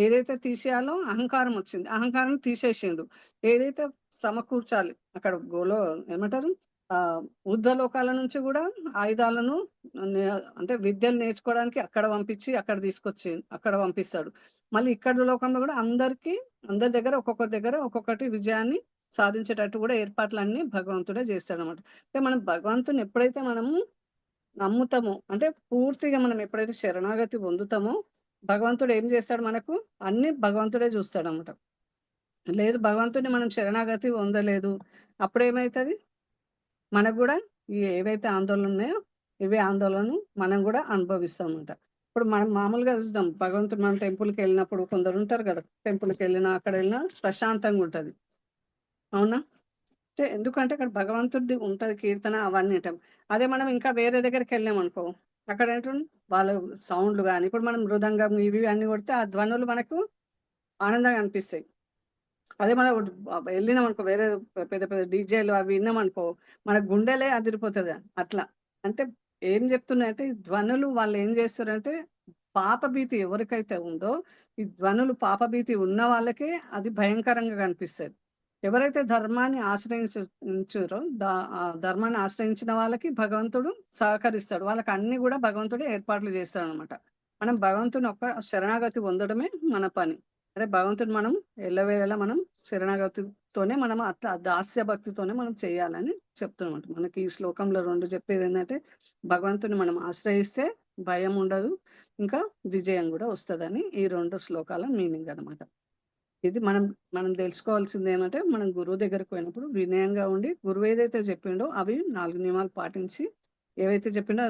ఏదైతే తీసేయాలో అహంకారం వచ్చింది, అహంకారం తీసేసిండు. ఏదైతే సమకూర్చాలి అక్కడ ఏమంటారు ఊర్ధ్వలోకాల నుంచి కూడా ఆయుధాలను అంటే విద్యలు నేర్చుకోవడానికి అక్కడ పంపించి అక్కడ పంపిస్తాడు. మళ్ళీ ఇక్కడ లోకంలో కూడా అందరి దగ్గర ఒక్కొక్కటి విజయాన్ని సాధించేటట్టు కూడా ఏర్పాట్లన్నీ భగవంతుడే చేస్తాడు అనమాట. అంటే మనం భగవంతుని ఎప్పుడైతే మనము నమ్ముతామో, అంటే పూర్తిగా మనం ఎప్పుడైతే శరణాగతి పొందుతామో భగవంతుడు ఏం చేస్తాడు? మనకు అన్ని భగవంతుడే చూస్తాడు అనమాట. లేదు భగవంతుని మనం శరణాగతి పొందలేదు, అప్పుడేమవుతుంది? మనకు కూడా ఏవైతే ఆందోళనలు ఉన్నాయో ఇవే ఆందోళనలు మనం కూడా అనుభవిస్తాం అన్నమాట. ఇప్పుడు మనం మామూలుగా చూద్దాం, భగవంతుడు మనం టెంపుల్కి వెళ్ళినప్పుడు కొందరు ఉంటారు కదా, టెంపుల్కి వెళ్ళినా అక్కడ వెళ్ళినా ప్రశాంతంగా ఉంటుంది. అవునా? అంటే ఎందుకంటే అక్కడ భగవంతుడిది ఉంటది కీర్తన అవన్నీ అంటాం. అదే మనం ఇంకా వేరే దగ్గరికి వెళ్ళాం అనుకో, అక్కడ ఏంటంటే వాళ్ళ సౌండ్లు కానీ, ఇప్పుడు మనం మృదంగం ఇవి అన్ని కొడితే ఆ ధ్వనులు మనకు ఆనందంగా అనిపిస్తాయి. అదే మనం వెళ్ళినాం అనుకో, వేరే పెద్ద పెద్ద డీజేలు అవి విన్నాం అనుకో, మన గుండెలే అదిరిపోతుంది. అట్లా అంటే ఏం చెప్తున్నాయంటే ఈ ధ్వనులు వాళ్ళు ఏం చేస్తారంటే పాపభీతి ఎవరికైతే ఉందో, ఈ ధ్వనులు పాపభీతి ఉన్న వాళ్ళకే అది భయంకరంగా కనిపిస్తుంది. ఎవరైతే ధర్మాన్ని ఆశ్రయించారో ఆ ధర్మాన్ని ఆశ్రయించిన వాళ్ళకి భగవంతుడు సహకరిస్తాడు. వాళ్ళకి అన్ని కూడా భగవంతుడు ఏర్పాట్లు చేస్తాడు అనమాట. మనం భగవంతుని ఒక్క శరణాగతి పొందడమే మన పని. అంటే భగవంతుడు మనం ఎల్లవేళలా మనం శరణాగతితోనే మనం దాస్య భక్తితోనే మనం చేయాలని చెప్తున్నమాట. మనకి ఈ శ్లోకంలో 2 చెప్పేది ఏంటంటే భగవంతుని మనం ఆశ్రయిస్తే భయం ఉండదు, ఇంకా విజయం కూడా వస్తుందని ఈ 2 శ్లోకాల మీనింగ్ అనమాట. ఇది మనం తెలుసుకోవాల్సింది ఏమంటే, మనం గురువు దగ్గరకు పోయినప్పుడు వినయంగా ఉండి గురువు ఏదైతే చెప్పిండో అవి 4 నియమాలు పాటించి ఏవైతే చెప్పిండో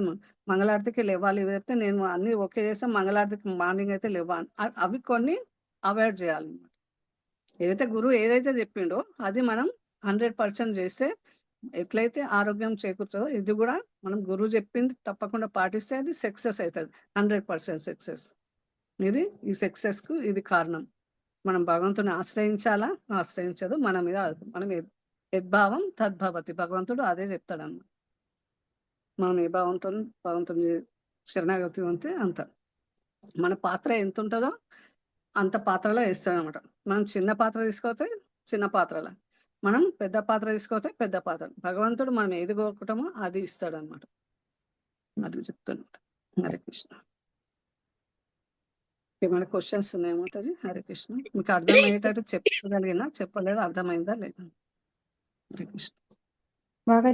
మంగళారతికి లేవాలి. ఏదైతే నేను అన్ని ఓకే చేస్తాను, మంగళారతికి మార్నింగ్ అయితే లేవాలి, అవి కొన్ని అవాయిడ్ చేయాలన్నమాట. ఏదైతే గురువు ఏదైతే చెప్పిండో అది మనం 100% చేస్తే ఎట్లయితే ఆరోగ్యం చేకూరుతుందో, ఇది కూడా మనం గురువు చెప్పింది తప్పకుండా పాటిస్తే అది సక్సెస్ అవుతుంది. 100% సక్సెస్. ఇది ఈ సక్సెస్ కు ఇది కారణం. మనం భగవంతుని ఆశ్రయించాలా, ఆశ్రయించదు మన మీద. మనం యద్భావం తద్భవతి, భగవంతుడు అదే చెప్తాడు అన్నమాట. మనం ఏ భావంతో భగవంతుని శరణాగతి ఉంటే అంత మన పాత్ర ఎంత ఉంటుందో అంత పాత్రలో వేస్తాడనమాట. మనం చిన్న పాత్ర తీసుకోతే చిన్న పాత్రలో, మనం పెద్ద పాత్ర తీసుకోతే పెద్ద పాత్ర. భగవంతుడు మనం ఏది కోరుకుంటామో అది ఇస్తాడనమాట. అది చెప్తున్నమాట. హరే కృష్ణ. ఏమైనా క్వశ్చన్స్ ఉన్నాయేమో తల్లి? హరే కృష్ణ. మీకు అర్థమయ్యేటట్టు చెప్పగలిగినా, చెప్పలేదు అర్థమైందా లేదా? హరే కృష్ణ. బాగా